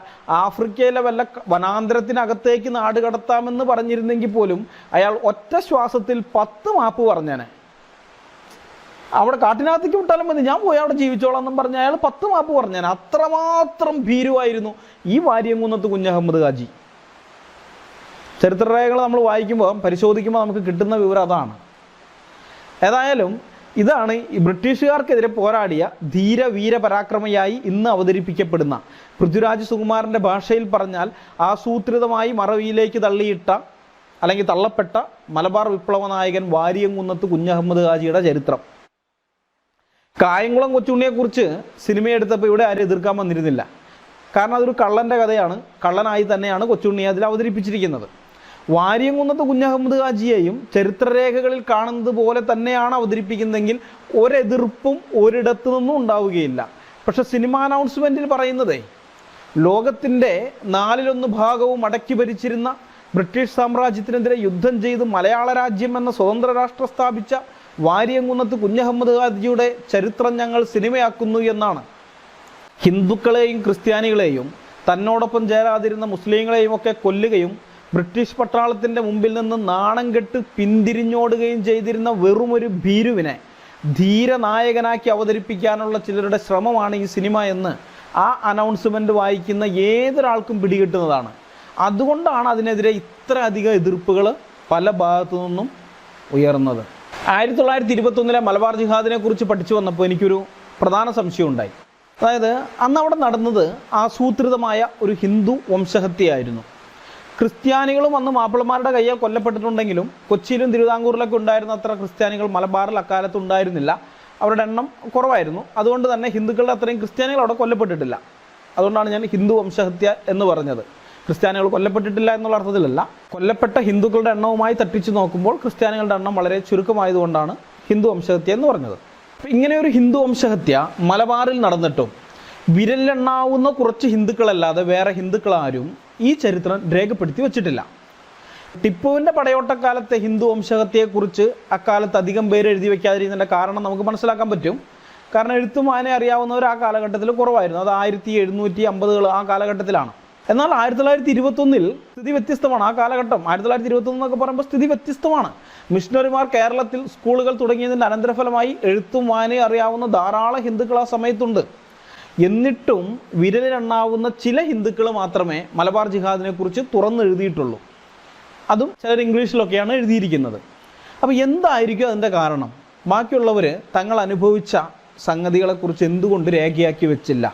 ആഫ്രിക്കയിലെ വല്ല വനാന്തരത്തിനകത്തേക്ക് നാട് കടത്താമെന്ന് പറഞ്ഞിരുന്നെങ്കിൽ പോലും അയാൾ ഒറ്റ ശ്വാസത്തിൽ 10 മാപ്പ് പറഞ്ഞേനെ. അവിടെ കാട്ടിനകത്തേക്ക് വിട്ടാലും മതി, ഞാൻ പോയി അവിടെ ജീവിച്ചോളാം എന്നും പറഞ്ഞ അയാൾ 10 മാപ്പ് പറഞ്ഞേനെ. അത്രമാത്രം ഭീരുവായിരുന്നു ഈ വാരിയംകുന്നത്ത് കുഞ്ഞഹമ്മദ് ഹാജി. ചരിത്രരേഖകൾ നമ്മൾ വായിക്കുമ്പോൾ പരിശോധിക്കുമ്പോൾ നമുക്ക് കിട്ടുന്ന വിവരം അതാണ്. ഏതായാലും ഇതാണ് ഈ ബ്രിട്ടീഷുകാർക്കെതിരെ പോരാടിയ ധീരവീര പരാക്രമയായി ഇന്ന് അവതരിപ്പിക്കപ്പെടുന്ന, പൃഥ്വിരാജ് സുകുമാരൻ്റെ ഭാഷയിൽ പറഞ്ഞാൽ ആസൂത്രിതമായി മറവിയിലേക്ക് തള്ളപ്പെട്ട മലബാർ വിപ്ലവ നായകൻ വാരിയംകുന്നത്ത് കുഞ്ഞഹമ്മദ് ഹാജിയുടെ ചരിത്രം. കായംകുളം കൊച്ചുണ്ണിയെക്കുറിച്ച് സിനിമയെടുത്തപ്പോൾ ഇവിടെ ആരും എതിർക്കാൻ വന്നിരുന്നില്ല. കാരണം അതൊരു കള്ളൻ്റെ കഥയാണ്. കള്ളനായി തന്നെയാണ് കൊച്ചുണ്ണിയെ അതിൽ അവതരിപ്പിച്ചിരിക്കുന്നത്. വാരിയംകുന്നത്ത് കുഞ്ഞഹമ്മദ് ഹാജിയെയും ചരിത്രരേഖകളിൽ കാണുന്നത് പോലെ തന്നെയാണ് അവതരിപ്പിക്കുന്നതെങ്കിൽ ഒരെതിർപ്പും ഒരിടത്തു നിന്നും ഉണ്ടാവുകയില്ല. പക്ഷെ സിനിമ അനൗൺസ്മെൻറ്റിൽ പറയുന്നതേ, ലോകത്തിൻ്റെ 1/4 ഭാഗവും അടക്കി ഭരിച്ചിരുന്ന ബ്രിട്ടീഷ് സാമ്രാജ്യത്തിനെതിരെ യുദ്ധം ചെയ്ത് മലയാള രാജ്യം എന്ന സ്വതന്ത്ര രാഷ്ട്രം സ്ഥാപിച്ച വാരിയംകുന്നത്ത് കുഞ്ഞഹമ്മദ് ഹാജിയുടെ ചരിത്രം ഞങ്ങൾ സിനിമയാക്കുന്നു എന്നാണ്. ഹിന്ദുക്കളെയും ക്രിസ്ത്യാനികളെയും തന്നോടൊപ്പം ചേരാതിരുന്ന മുസ്ലിങ്ങളെയും ഒക്കെ കൊല്ലുകയും ബ്രിട്ടീഷ് പട്ടാളത്തിൻ്റെ മുമ്പിൽ നിന്ന് നാണം കെട്ട് പിന്തിരിഞ്ഞോടുകയും ചെയ്തിരുന്ന വെറുമൊരു ഭീരുവിനെ ധീരനായകനാക്കി അവതരിപ്പിക്കാനുള്ള ചിലരുടെ ശ്രമമാണ് ഈ സിനിമ എന്ന് ആ അനൗൺസ്മെൻറ്റ് വായിക്കുന്ന ഏതൊരാൾക്കും പിടികിട്ടുന്നതാണ്. അതുകൊണ്ടാണ് അതിനെതിരെ ഇത്ര അധികം എതിർപ്പുകൾ പല ഭാഗത്തു നിന്നും ഉയർന്നത്. 1921 മലബാർ ജിഹാദിനെ കുറിച്ച് പഠിച്ചു വന്നപ്പോൾ എനിക്കൊരു പ്രധാന സംശയം ഉണ്ടായി. അതായത് അന്ന് അവിടെ നടന്നത് ആസൂത്രിതമായ ഒരു ഹിന്ദു വംശഹത്യയായിരുന്നു. ക്രിസ്ത്യാനികളും അന്ന് മാപ്പിളമാരുടെ കയ്യിൽ കൊല്ലപ്പെട്ടിട്ടുണ്ടെങ്കിലും കൊച്ചിയിലും തിരുവിതാംകൂറിലൊക്കെ ഉണ്ടായിരുന്ന അത്ര ക്രിസ്ത്യാനികൾ മലബാറിൽ അക്കാലത്ത് ഉണ്ടായിരുന്നില്ല. അവരുടെ എണ്ണം കുറവായിരുന്നു. അതുകൊണ്ട് തന്നെ ഹിന്ദുക്കളുടെ അത്രയും ക്രിസ്ത്യാനികൾ അവിടെ കൊല്ലപ്പെട്ടിട്ടില്ല. അതുകൊണ്ടാണ് ഞാൻ ഹിന്ദു വംശഹത്യ എന്ന് പറഞ്ഞത്. ക്രിസ്ത്യാനികൾ കൊല്ലപ്പെട്ടിട്ടില്ല എന്നുള്ള അർത്ഥത്തിലല്ല. കൊല്ലപ്പെട്ട ഹിന്ദുക്കളുടെ എണ്ണവുമായി തട്ടിച്ചു നോക്കുമ്പോൾ ക്രിസ്ത്യാനികളുടെ എണ്ണം വളരെ ചുരുക്കമായതുകൊണ്ടാണ് ഹിന്ദു വംശഹത്യ എന്ന് പറഞ്ഞത്. ഇങ്ങനെ ഒരു ഹിന്ദു വംശഹത്യ മലബാറിൽ നടന്നിട്ടും വിരലെണ്ണാവുന്ന കുറച്ച് ഹിന്ദുക്കളല്ലാതെ വേറെ ഹിന്ദുക്കളാരും ഈ ചരിത്രം രേഖപ്പെടുത്തി വച്ചിട്ടില്ല. ടിപ്പുവിൻ്റെ പടയോട്ടക്കാലത്തെ ഹിന്ദു വംശഹത്യയെക്കുറിച്ച് അക്കാലത്ത് അധികം പേര് എഴുതി വയ്ക്കാതിരുന്നതിൻ്റെ കാരണം നമുക്ക് മനസ്സിലാക്കാൻ പറ്റും. കാരണം എഴുത്തും വായന അറിയാവുന്നവർ ആ കാലഘട്ടത്തിൽ കുറവായിരുന്നു. അത് 1750 ആ കാലഘട്ടത്തിലാണ്. എന്നാൽ 1921 സ്ഥിതി വ്യത്യസ്തമാണ്. ആ കാലഘട്ടം 1921 എന്നൊക്കെ പറയുമ്പോൾ സ്ഥിതി വ്യത്യസ്തമാണ്. മിഷണറിമാർ കേരളത്തിൽ സ്കൂളുകൾ തുടങ്ങിയതിൻ്റെ അനന്തരഫലമായി എഴുത്തും വായനയും അറിയാവുന്ന ധാരാളം ഹിന്ദുക്കൾ ആ സമയത്തുണ്ട്. എന്നിട്ടും വിരലിലെണ്ണാവുന്ന ചില ഹിന്ദുക്കൾ മാത്രമേ മലബാർ ജിഹാദിനെ കുറിച്ച് തുറന്നെഴുതിയിട്ടുള്ളൂ. അതും ചിലർ ഇംഗ്ലീഷിലൊക്കെയാണ് എഴുതിയിരിക്കുന്നത്. അപ്പോൾ എന്തായിരിക്കും അതിൻ്റെ കാരണം? ബാക്കിയുള്ളവർ തങ്ങൾ അനുഭവിച്ച സംഗതികളെക്കുറിച്ച് എന്തുകൊണ്ട് രേഖയാക്കി വെച്ചില്ല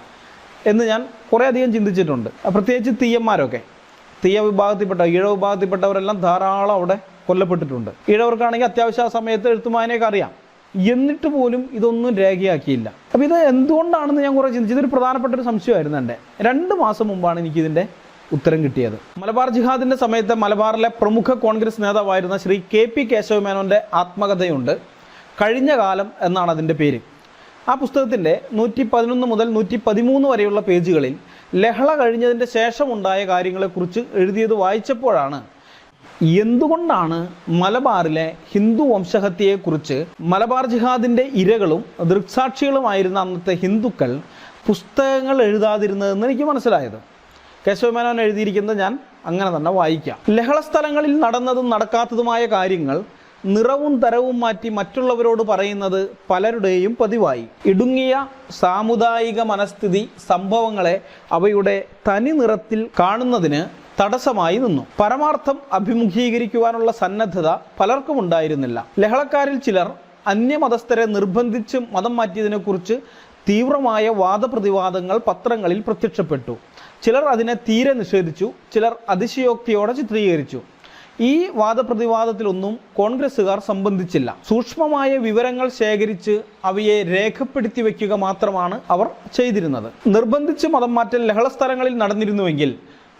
എന്ന് ഞാൻ കുറേയധികം ചിന്തിച്ചിട്ടുണ്ട്. പ്രത്യേകിച്ച് തീയന്മാരൊക്കെ, തീയ വിഭാഗത്തിൽപ്പെട്ട ഈഴവ വിഭാഗത്തിൽപ്പെട്ടവരെല്ലാം ധാരാളം അവിടെ കൊല്ലപ്പെട്ടിട്ടുണ്ട്. ഈഴവർക്കാണെങ്കിൽ അത്യാവശ്യം ആ സമയത്ത് എഴുത്തുമായനെയൊക്കെ അറിയാം. എന്നിട്ട് പോലും ഇതൊന്നും രേഖയാക്കിയില്ല. അപ്പോൾ ഇത് എന്തുകൊണ്ടാണെന്ന് ഞാൻ കുറേ ചിന്തിച്ചു. ഇതൊരു പ്രധാനപ്പെട്ട ഒരു സംശയമായിരുന്നു എൻ്റെ. 2 മാസം മുമ്പാണ് എനിക്കിതിൻ്റെ ഉത്തരം കിട്ടിയത്. മലബാർ ജിഹാദിൻ്റെ സമയത്ത് മലബാറിലെ പ്രമുഖ കോൺഗ്രസ് നേതാവായിരുന്ന ശ്രീ KP കേശവമേനോൻ്റെ ആത്മകഥയുണ്ട്. കഴിഞ്ഞ കാലം എന്നാണ് അതിൻ്റെ പേര്. ആ പുസ്തകത്തിൻ്റെ 111 മുതൽ 113 വരെയുള്ള പേജുകളിൽ ലഹള കഴിഞ്ഞതിൻ്റെ ശേഷമുണ്ടായ കാര്യങ്ങളെക്കുറിച്ച് എഴുതിയത് വായിച്ചപ്പോഴാണ് എന്തുകൊണ്ടാണ് മലബാറിലെ ഹിന്ദു വംശഹത്യയെക്കുറിച്ച് മലബാർ ജിഹാദിൻ്റെ ഇരകളും ദൃക്സാക്ഷികളുമായിരുന്ന അന്നത്തെ ഹിന്ദുക്കൾ പുസ്തകങ്ങൾ എഴുതാതിരുന്നതെന്ന് എനിക്ക് മനസ്സിലായത്. കേശവമേനോൻ എഴുതിയിരിക്കുന്നത് ഞാൻ അങ്ങനെ തന്നെ വായിക്കാം. ലഹള സ്ഥലങ്ങളിൽ നടന്നതും നടക്കാത്തതുമായ കാര്യങ്ങൾ നിറവും തരവും മാറ്റി മറ്റുള്ളവരോട് പറയുന്നത് പലരുടെയും പതിവായി. ഇടുങ്ങിയ സാമുദായിക മനസ്ഥിതി സംഭവങ്ങളെ അവയുടെ തനി നിറത്തിൽ കാണുന്നതിന് തടസ്സമായി നിന്നു. പരമാർത്ഥം അഭിമുഖീകരിക്കുവാനുള്ള സന്നദ്ധത പലർക്കും ഉണ്ടായിരുന്നില്ല. ലഹളക്കാരിൽ ചിലർ അന്യമതസ്ഥരെ നിർബന്ധിച്ച് മതം മാറ്റിയതിനെക്കുറിച്ച് തീവ്രമായ വാദപ്രതിവാദങ്ങൾ പത്രങ്ങളിൽ പ്രത്യക്ഷപ്പെട്ടു. ചിലർ അതിനെ തീരെ നിഷേധിച്ചു, ചിലർ അതിശയോക്തിയോടെ ചിത്രീകരിച്ചു. ഈ വാദപ്രതിവാദത്തിലൊന്നും കോൺഗ്രസ്സുകാർ സംബന്ധിച്ചില്ല. സൂക്ഷ്മമായ വിവരങ്ങൾ ശേഖരിച്ച് അവയെ രേഖപ്പെടുത്തി വയ്ക്കുക മാത്രമാണ് അവർ ചെയ്തിരുന്നത്. നിർബന്ധിച്ച് മതം മാറ്റൽ ലഹള സ്ഥലങ്ങളിൽ നടന്നിരുന്നുവെങ്കിൽ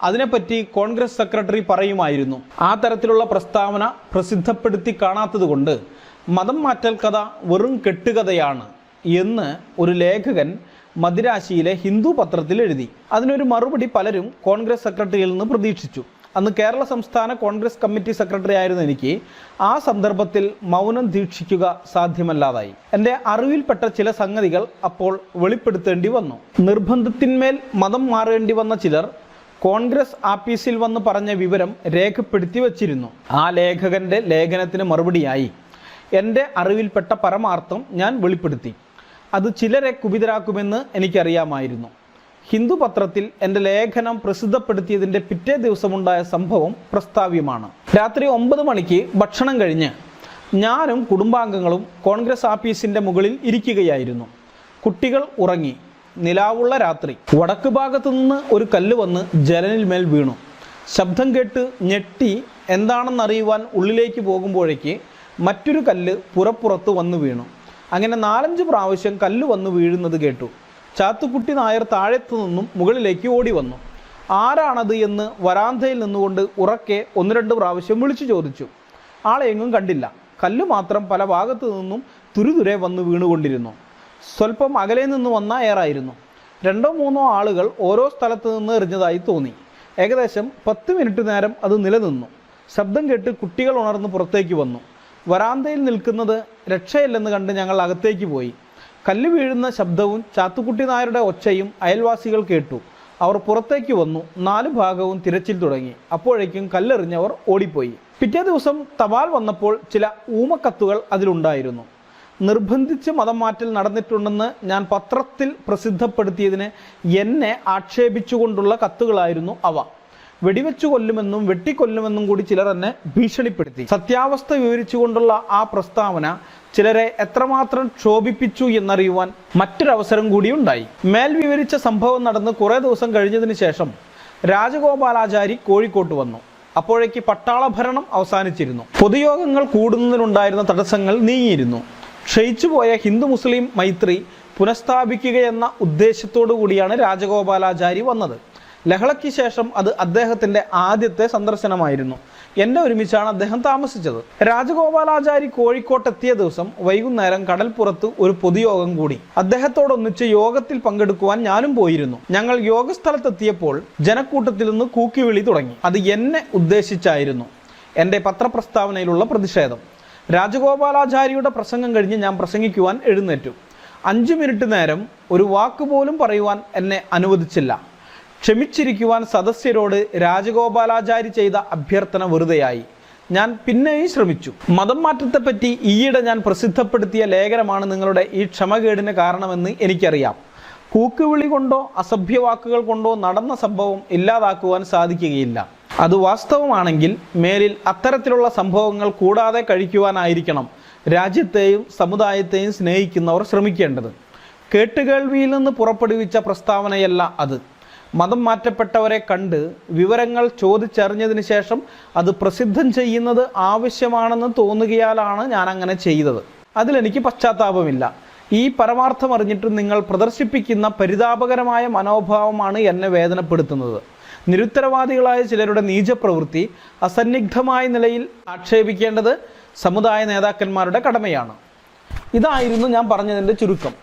അതിനെപ്പറ്റി കോൺഗ്രസ് സെക്രട്ടറി പറയുമായിരുന്നു. ആ തരത്തിലുള്ള പ്രസ്താവന പ്രസിദ്ധപ്പെടുത്തി കാണാത്തതുകൊണ്ട് മതം മാറ്റൽ കഥ വെറും കെട്ടുകഥയാണ് എന്ന് ഒരു ലേഖകൻ മദിരാശിയിലെ ഹിന്ദു പത്രത്തിൽ എഴുതി. അതിനൊരു മറുപടി പലരും കോൺഗ്രസ് സെക്രട്ടറിയിൽ നിന്ന് പ്രതീക്ഷിച്ചു. അന്ന് കേരള സംസ്ഥാന കോൺഗ്രസ് കമ്മിറ്റി സെക്രട്ടറി ആയിരുന്ന എനിക്ക് ആ സന്ദർഭത്തിൽ മൗനം ദീക്ഷിക്കുക സാധ്യമല്ലാതായി. എൻ്റെ അറിവിൽപ്പെട്ട ചില സംഗതികൾ അപ്പോൾ വെളിപ്പെടുത്തേണ്ടി വന്നു. നിർബന്ധത്തിന്മേൽ മതം മാറേണ്ടി വന്ന ചിലർ കോൺഗ്രസ് ആഫീസിൽ വന്ന് പറഞ്ഞ വിവരം രേഖപ്പെടുത്തി വച്ചിരുന്നു. ആ ലേഖകൻ്റെ ലേഖനത്തിന് മറുപടിയായി എൻ്റെ അറിവിൽപ്പെട്ട പരമാർത്ഥം ഞാൻ വെളിപ്പെടുത്തി. അത് ചിലരെ കുപിതരാക്കുമെന്ന് എനിക്കറിയാമായിരുന്നു. ഹിന്ദു പത്രത്തിൽ എൻ്റെ ലേഖനം പ്രസിദ്ധപ്പെടുത്തിയതിൻ്റെ പിറ്റേ ദിവസമുണ്ടായ സംഭവം പ്രസ്താവ്യമാണ്. രാത്രി 9 മണിക്ക് ഭക്ഷണം കഴിഞ്ഞ് ഞാനും കുടുംബാംഗങ്ങളും കോൺഗ്രസ് ആഫീസിൻ്റെ മുകളിൽ ഇരിക്കുകയായിരുന്നു. കുട്ടികൾ ഉറങ്ങി. നിലാവുള്ള രാത്രി. വടക്ക് ഭാഗത്തു നിന്ന് ഒരു കല്ല് വന്ന് ജനലിൽ മേൽ വീണു. ശബ്ദം കേട്ട് ഞെട്ടി എന്താണെന്നറിയുവാൻ ഉള്ളിലേക്ക് പോകുമ്പോഴേക്ക് മറ്റൊരു കല്ല് പുറത്ത് വന്ന് വീണു. അങ്ങനെ 4-5 പ്രാവശ്യം കല്ല് വന്ന് വീഴുന്നത് കേട്ടു. ചാത്തുക്കുട്ടി നായർ താഴത്തു നിന്നും മുകളിലേക്ക് ഓടി വന്നു. ആരാണത് എന്ന് വരാന്തയിൽ നിന്നുകൊണ്ട് ഉറക്കെ 1-2 പ്രാവശ്യം വിളിച്ചു ചോദിച്ചു. ആളെ എങ്ങും കണ്ടില്ല. കല്ല് മാത്രം പല ഭാഗത്തു നിന്നും തുരുതുരെ വന്ന് വീണുകൊണ്ടിരുന്നു. സ്വല്പം അകലെ നിന്ന് വന്ന എയറായിരുന്നു. 2-3 ആളുകൾ ഓരോ സ്ഥലത്ത് നിന്ന് എറിഞ്ഞതായി തോന്നി. ഏകദേശം 10 മിനിറ്റ് നേരം അത് നിലനിന്നു. ശബ്ദം കേട്ട് കുട്ടികൾ ഉണർന്ന് പുറത്തേക്ക് വന്നു. വരാന്തയിൽ നിൽക്കുന്നത് രക്ഷയില്ലെന്ന് കണ്ട് ഞങ്ങൾ അകത്തേക്ക് പോയി. കല്ല് വീഴുന്ന ശബ്ദവും ചാത്തുക്കുട്ടി നായരുടെ ഒച്ചയും അയൽവാസികൾ കേട്ടു. അവർ പുറത്തേക്ക് വന്നു. 4 ഭാഗവും തിരച്ചിൽ തുടങ്ങി. അപ്പോഴേക്കും കല്ലെറിഞ്ഞവർ ഓടിപ്പോയി. പിറ്റേ ദിവസം തപാൽ വന്നപ്പോൾ ചില ഊമക്കത്തുകൾ അതിലുണ്ടായിരുന്നു. നിർബന്ധിച്ച് മതം മാറ്റൽ നടന്നിട്ടുണ്ടെന്ന് ഞാൻ പത്രത്തിൽ പ്രസിദ്ധപ്പെടുത്തിയതിന് എന്നെ ആക്ഷേപിച്ചുകൊണ്ടുള്ള കത്തുകളായിരുന്നു അവ. വെടിവെച്ചു കൊല്ലുമെന്നും വെട്ടിക്കൊല്ലുമെന്നും കൂടി ചിലർ എന്നെ ഭീഷണിപ്പെടുത്തി. സത്യാവസ്ഥ വിവരിച്ചുകൊണ്ടുള്ള ആ പ്രസ്താവന ചിലരെ എത്രമാത്രം ക്ഷോഭിപ്പിച്ചു എന്നറിയുവാൻ മറ്റൊരവസരം കൂടിയുണ്ടായി. മേൽ വിവരിച്ച സംഭവം നടന്ന് കുറേ ദിവസം കഴിഞ്ഞതിന് ശേഷം രാജഗോപാലാചാരി കോഴിക്കോട്ട് വന്നു. അപ്പോഴേക്ക് പട്ടാള ഭരണം അവസാനിച്ചിരുന്നു. പൊതുയോഗങ്ങൾ കൂടുന്നതിനുണ്ടായിരുന്ന തടസ്സങ്ങൾ നീങ്ങിയിരുന്നു. ക്ഷയിച്ചുപോയ ഹിന്ദു മുസ്ലിം മൈത്രി പുനഃസ്ഥാപിക്കുകയെന്ന ഉദ്ദേശത്തോടു കൂടിയാണ് രാജഗോപാലാചാരി വന്നത്. ലഹളയ്ക്ക് ശേഷം അത് അദ്ദേഹത്തിൻ്റെ ആദ്യത്തെ സന്ദർശനമായിരുന്നു. എന്നെ ഒരുമിച്ചാണ് അദ്ദേഹം താമസിച്ചത്. രാജഗോപാലാചാരി കോഴിക്കോട്ടെത്തിയ ദിവസം വൈകുന്നേരം കടൽപ്പുറത്ത് ഒരു പൊതുയോഗം കൂടി. അദ്ദേഹത്തോടൊന്നിച്ച് യോഗത്തിൽ പങ്കെടുക്കുവാൻ ഞാനും പോയിരുന്നു. ഞങ്ങൾ യോഗസ്ഥലത്തെത്തിയപ്പോൾ ജനക്കൂട്ടത്തിൽ നിന്ന് കൂക്കിവിളി തുടങ്ങി. അത് എന്നെ ഉദ്ദേശിച്ചായിരുന്നു. എൻ്റെ പത്രപ്രസ്താവനയിലുള്ള പ്രതിഷേധം. രാജഗോപാലാചാരിയുടെ പ്രസംഗം കഴിഞ്ഞ് ഞാൻ പ്രസംഗിക്കുവാൻ എഴുന്നേറ്റു. 5 മിനിറ്റ് നേരം ഒരു വാക്കുപോലും പറയുവാൻ എന്നെ അനുവദിച്ചില്ല. ക്ഷമിച്ചിരിക്കുവാൻ സദസ്യരോട് രാജഗോപാലാചാരി ചെയ്ത അഭ്യർത്ഥന വെറുതെയായി. ഞാൻ പിന്നെയും ശ്രമിച്ചു. മതം മാറ്റത്തെപ്പറ്റി ഈയിടെ ഞാൻ പ്രസിദ്ധപ്പെടുത്തിയ ലേഖനമാണ് നിങ്ങളുടെ ഈ ക്ഷമകേടിന് കാരണമെന്ന് എനിക്കറിയാം. കൂക്കുവിളി കൊണ്ടോ അസഭ്യവാക്കുകൾ കൊണ്ടോ നടന്ന സംഭവം ഇല്ലാതാക്കുവാൻ സാധിക്കുകയില്ല. അത് വാസ്തവമാണെങ്കിൽ മേലിൽ അത്തരത്തിലുള്ള സംഭവങ്ങൾ കൂടാതെ കഴിക്കുവാനായിരിക്കണം രാജ്യത്തെയും സമുദായത്തെയും സ്നേഹിക്കുന്നവർ ശ്രമിക്കേണ്ടത്. കേട്ടുകേൾവിയിൽ നിന്ന് പുറപ്പെടുവിച്ച പ്രസ്താവനയല്ല അത്. മതം മാറ്റപ്പെട്ടവരെ കണ്ട് വിവരങ്ങൾ ചോദിച്ചറിഞ്ഞതിന് ശേഷം അത് പ്രസിദ്ധം ചെയ്യുന്നത് ആവശ്യമാണെന്ന് തോന്നുകയാലാണ് ഞാൻ അങ്ങനെ ചെയ്തത്. അതിലെനിക്ക് പശ്ചാത്താപമില്ല. ഈ പരമാർത്ഥം അറിഞ്ഞിട്ടും നിങ്ങൾ പ്രദർശിപ്പിക്കുന്ന പരിതാപകരമായ മനോഭാവമാണ് എന്നെ വേദനപ്പെടുത്തുന്നത്. നിരുത്തരവാദികളായ ചിലരുടെ നീചപ്രവൃത്തി അസന്നിഗ്ധമായ നിലയിൽ ആക്ഷേപിക്കേണ്ടത് സമുദായ നേതാക്കന്മാരുടെ കടമയാണ്. ഇതായിരുന്നു ഞാൻ പറഞ്ഞതിൻ്റെ ചുരുക്കം.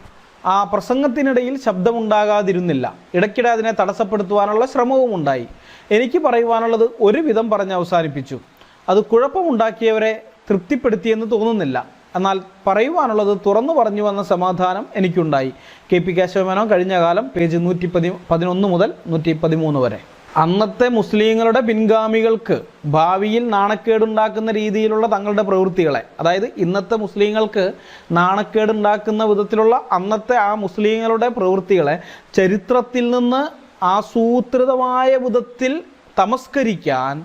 ആ പ്രസംഗത്തിനിടയിൽ ശബ്ദമുണ്ടാകാതിരുന്നില്ല. ഇടയ്ക്കിടെ അതിനെ തടസ്സപ്പെടുത്തുവാനുള്ള ശ്രമവും ഉണ്ടായി. എനിക്ക് പറയുവാനുള്ളത് ഒരുവിധം പറഞ്ഞ് അവസാനിപ്പിച്ചു. അത് കുഴപ്പമുണ്ടാക്കിയവരെ തൃപ്തിപ്പെടുത്തിയെന്ന് തോന്നുന്നില്ല. എന്നാൽ പറയുവാനുള്ളത് തുറന്നു പറഞ്ഞു വന്ന സമാധാനം എനിക്കുണ്ടായി. KP കേശവമേനോൻ കഴിഞ്ഞ കാലം, പേജ് 111 മുതൽ 113 വരെ. അന്നത്തെ മുസ്ലിങ്ങളുടെ പിൻഗാമികൾക്ക് ഭാവിയിൽ നാണക്കേടുണ്ടാക്കുന്ന രീതിയിലുള്ള തങ്ങളുടെ പ്രവൃത്തികളെ, അതായത് ഇന്നത്തെ മുസ്ലിങ്ങൾക്ക് നാണക്കേടുണ്ടാക്കുന്ന വിധത്തിലുള്ള അന്നത്തെ ആ മുസ്ലിങ്ങളുടെ പ്രവൃത്തികളെ ചരിത്രത്തിൽ നിന്ന് ആസൂത്രിതമായ വിധത്തിൽ തമസ്കരിക്കാൻ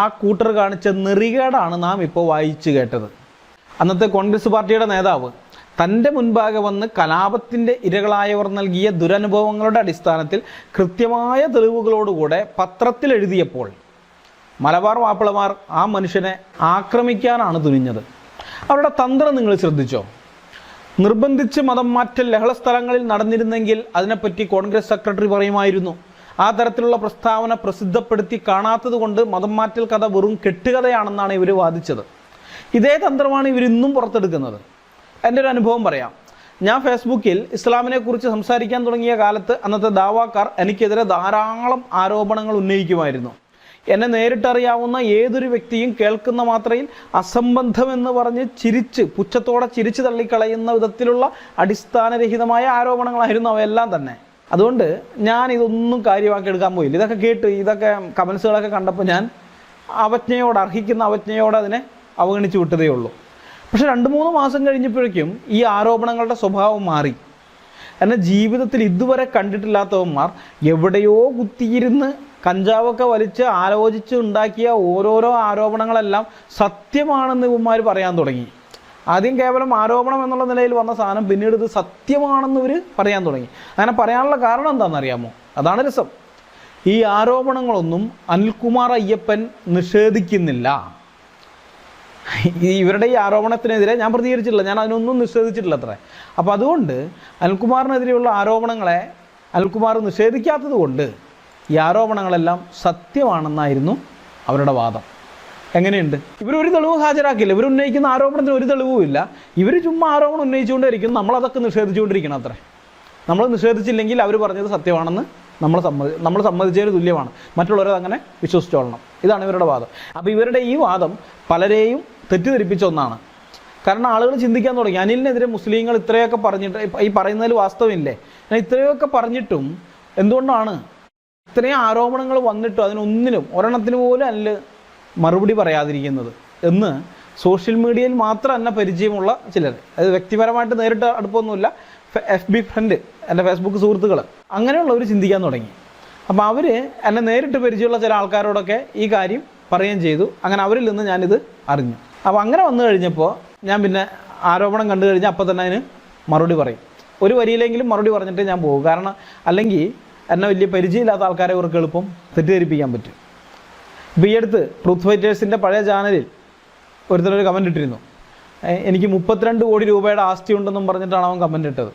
ആ കൂട്ടർ കാണിച്ച നെറികേടാണ് നാം ഇപ്പോൾ വായിച്ചു കേട്ടത്. അന്നത്തെ കോൺഗ്രസ് പാർട്ടിയുടെ നേതാവ് തൻ്റെ മുൻപാകെ വന്ന് കലാപത്തിൻ്റെ ഇരകളായവർ നൽകിയ ദുരനുഭവങ്ങളുടെ അടിസ്ഥാനത്തിൽ കൃത്യമായ തെളിവുകളോടുകൂടെ പത്രത്തിൽ എഴുതിയപ്പോൾ മലബാർ മാപ്പിളമാർ ആ മനുഷ്യനെ ആക്രമിക്കാനാണ് തുനിഞ്ഞത്. അവരുടെ തന്ത്രം നിങ്ങൾ ശ്രദ്ധിച്ചോ? നിർബന്ധിച്ച് മതം മാറ്റൽ ലഹള സ്ഥലങ്ങളിൽ നടന്നിരുന്നെങ്കിൽ അതിനെപ്പറ്റി കോൺഗ്രസ് സെക്രട്ടറി പറയുമായിരുന്നു. ആ തരത്തിലുള്ള പ്രസ്താവന പ്രസിദ്ധപ്പെടുത്തി കാണാത്തത് കൊണ്ട് മതം മാറ്റൽ കഥ വെറും കെട്ടുകഥയാണെന്നാണ് ഇവർ വാദിച്ചത്. ഇതേ തന്ത്രമാണ് ഇവരിന്നും പുറത്തെടുക്കുന്നത്. എൻ്റെ ഒരു അനുഭവം പറയാം. ഞാൻ ഫേസ്ബുക്കിൽ ഇസ്ലാമിനെ കുറിച്ച് സംസാരിക്കാൻ തുടങ്ങിയ കാലത്ത് അന്നത്തെ ദാവാക്കാർ എനിക്കെതിരെ ധാരാളം ആരോപണങ്ങൾ ഉന്നയിക്കുമായിരുന്നു. എന്നെ നേരിട്ടറിയാവുന്ന ഏതൊരു വ്യക്തിയും കേൾക്കുന്ന മാത്രയിൽ അസംബന്ധമെന്ന് പറഞ്ഞ് പുച്ഛത്തോടെ ചിരിച്ച് തള്ളിക്കളയുന്ന വിധത്തിലുള്ള അടിസ്ഥാനരഹിതമായ ആരോപണങ്ങളായിരുന്നു അവയെല്ലാം തന്നെ. അതുകൊണ്ട് ഞാൻ ഇതൊന്നും കാര്യമാക്കി എടുക്കാൻ പോയില്ല. ഇതൊക്കെ കമൻസുകളൊക്കെ കണ്ടപ്പോൾ ഞാൻ അർഹിക്കുന്ന അവജ്ഞയോടെ അതിനെ അവഗണിച്ച് വിട്ടതേ ഉള്ളൂ. പക്ഷെ 2-3 മാസം കഴിഞ്ഞപ്പോഴേക്കും ഈ ആരോപണങ്ങളുടെ സ്വഭാവം മാറി. എന്നെ ജീവിതത്തിൽ ഇതുവരെ കണ്ടിട്ടില്ലാത്തവന്മാർ എവിടെയോ കുത്തിയിരുന്ന് കഞ്ചാവൊക്കെ വലിച്ച് ആലോചിച്ച് ഉണ്ടാക്കിയ ഓരോരോ ആരോപണങ്ങളെല്ലാം സത്യമാണെന്ന് ഇവന്മാർ പറയാൻ തുടങ്ങി. ആദ്യം കേവലം ആരോപണം എന്നുള്ള നിലയിൽ വന്ന സാധനം പിന്നീട് ഇത് സത്യമാണെന്ന് ഇവർ പറയാൻ തുടങ്ങി. അങ്ങനെ പറയാനുള്ള കാരണം എന്താണെന്നറിയാമോ? അതാണ് രസം. ഈ ആരോപണങ്ങളൊന്നും അനിൽകുമാർ അയ്യപ്പൻ നിഷേധിക്കുന്നില്ല. ഇവരുടെ ഈ ആരോപണത്തിനെതിരെ ഞാൻ പ്രതികരിച്ചിട്ടില്ല, ഞാൻ അതിനൊന്നും നിഷേധിച്ചിട്ടില്ല അത്രേ. അപ്പോൾ അതുകൊണ്ട് അനിൽകുമാറിനെതിരെയുള്ള ആരോപണങ്ങളെ അനിൽകുമാർ നിഷേധിക്കാത്തത് കൊണ്ട് ഈ ആരോപണങ്ങളെല്ലാം സത്യമാണെന്നായിരുന്നു അവരുടെ വാദം. എങ്ങനെയുണ്ട്? ഇവരൊരു തെളിവ് ഹാജരാക്കില്ല. ഇവർ ഉന്നയിക്കുന്ന ആരോപണത്തിന് ഒരു തെളിവുമില്ല. ഇവർ ചുമ്മാ ആരോപണം ഉന്നയിച്ചുകൊണ്ടിരിക്കുന്നു. നമ്മളതൊക്കെ നിഷേധിച്ചുകൊണ്ടിരിക്കണം അത്രേ. നമ്മൾ നിഷേധിച്ചില്ലെങ്കിൽ അവർ പറഞ്ഞത് സത്യമാണെന്ന് നമ്മൾ സമ്മതിച്ചതിന് തുല്യമാണ്. മറ്റുള്ളവരത് അങ്ങനെ വിശ്വസിച്ചോളണം. ഇതാണ് ഇവരുടെ വാദം. അപ്പോൾ ഇവരുടെ ഈ വാദം പലരെയും തെറ്റിദ്ധരിപ്പിച്ച ഒന്നാണ്. കാരണം ആളുകൾ ചിന്തിക്കാൻ തുടങ്ങി, അനിലിനെതിരെ മുസ്ലിങ്ങൾ ഇത്രയൊക്കെ പറഞ്ഞിട്ട്, ഈ പറയുന്നതിൽ വാസ്തവമില്ലേ, ഇത്രയൊക്കെ പറഞ്ഞിട്ടും എന്തുകൊണ്ടാണ് ഇത്രയും ആരോപണങ്ങൾ വന്നിട്ടും ഒരെണ്ണത്തിന് പോലും അനിൽ മറുപടി പറയാതിരിക്കുന്നത് എന്ന് സോഷ്യൽ മീഡിയയിൽ മാത്രം എന്നെ പരിചയമുള്ള ചിലർ, അത് വ്യക്തിപരമായിട്ട് നേരിട്ട് അടുപ്പമൊന്നുമില്ല, FB ഫ്രണ്ട്, എൻ്റെ ഫേസ്ബുക്ക് സുഹൃത്തുക്കൾ, അങ്ങനെയുള്ളവർ ചിന്തിക്കാൻ തുടങ്ങി. അപ്പോൾ അവർ എന്നെ നേരിട്ട് പരിചയമുള്ള ചില ആൾക്കാരോടൊക്കെ ഈ കാര്യം പറയുകയും ചെയ്തു. അങ്ങനെ അവരിൽ നിന്ന് ഞാനിത് അറിഞ്ഞു. അപ്പോൾ അങ്ങനെ വന്നു കഴിഞ്ഞപ്പോൾ ഞാൻ പിന്നെ ആരോപണം കണ്ടു കഴിഞ്ഞാൽ അപ്പം തന്നെ അതിന് മറുപടി പറയും. ഒരു വരിയിലെങ്കിലും മറുപടി പറഞ്ഞിട്ട് ഞാൻ പോകും. കാരണം അല്ലെങ്കിൽ എന്നെ വലിയ പരിചയമില്ലാത്ത ആൾക്കാരെ ഇവർക്ക് എളുപ്പം തെറ്റിദ്ധരിപ്പിക്കാൻ പറ്റും. ഇപ്പോൾ ഈ അടുത്ത് ട്രൂത്ത് ഫൈറ്റേഴ്സിൻ്റെ പഴയ ചാനലിൽ ഒരുത്തരൊരു കമൻ്റ് ഇട്ടിരുന്നു. എനിക്ക് 32 കോടി രൂപയുടെ ആസ്തി ഉണ്ടെന്നും പറഞ്ഞിട്ടാണ് അവൻ കമൻ്റ് ഇട്ടത്.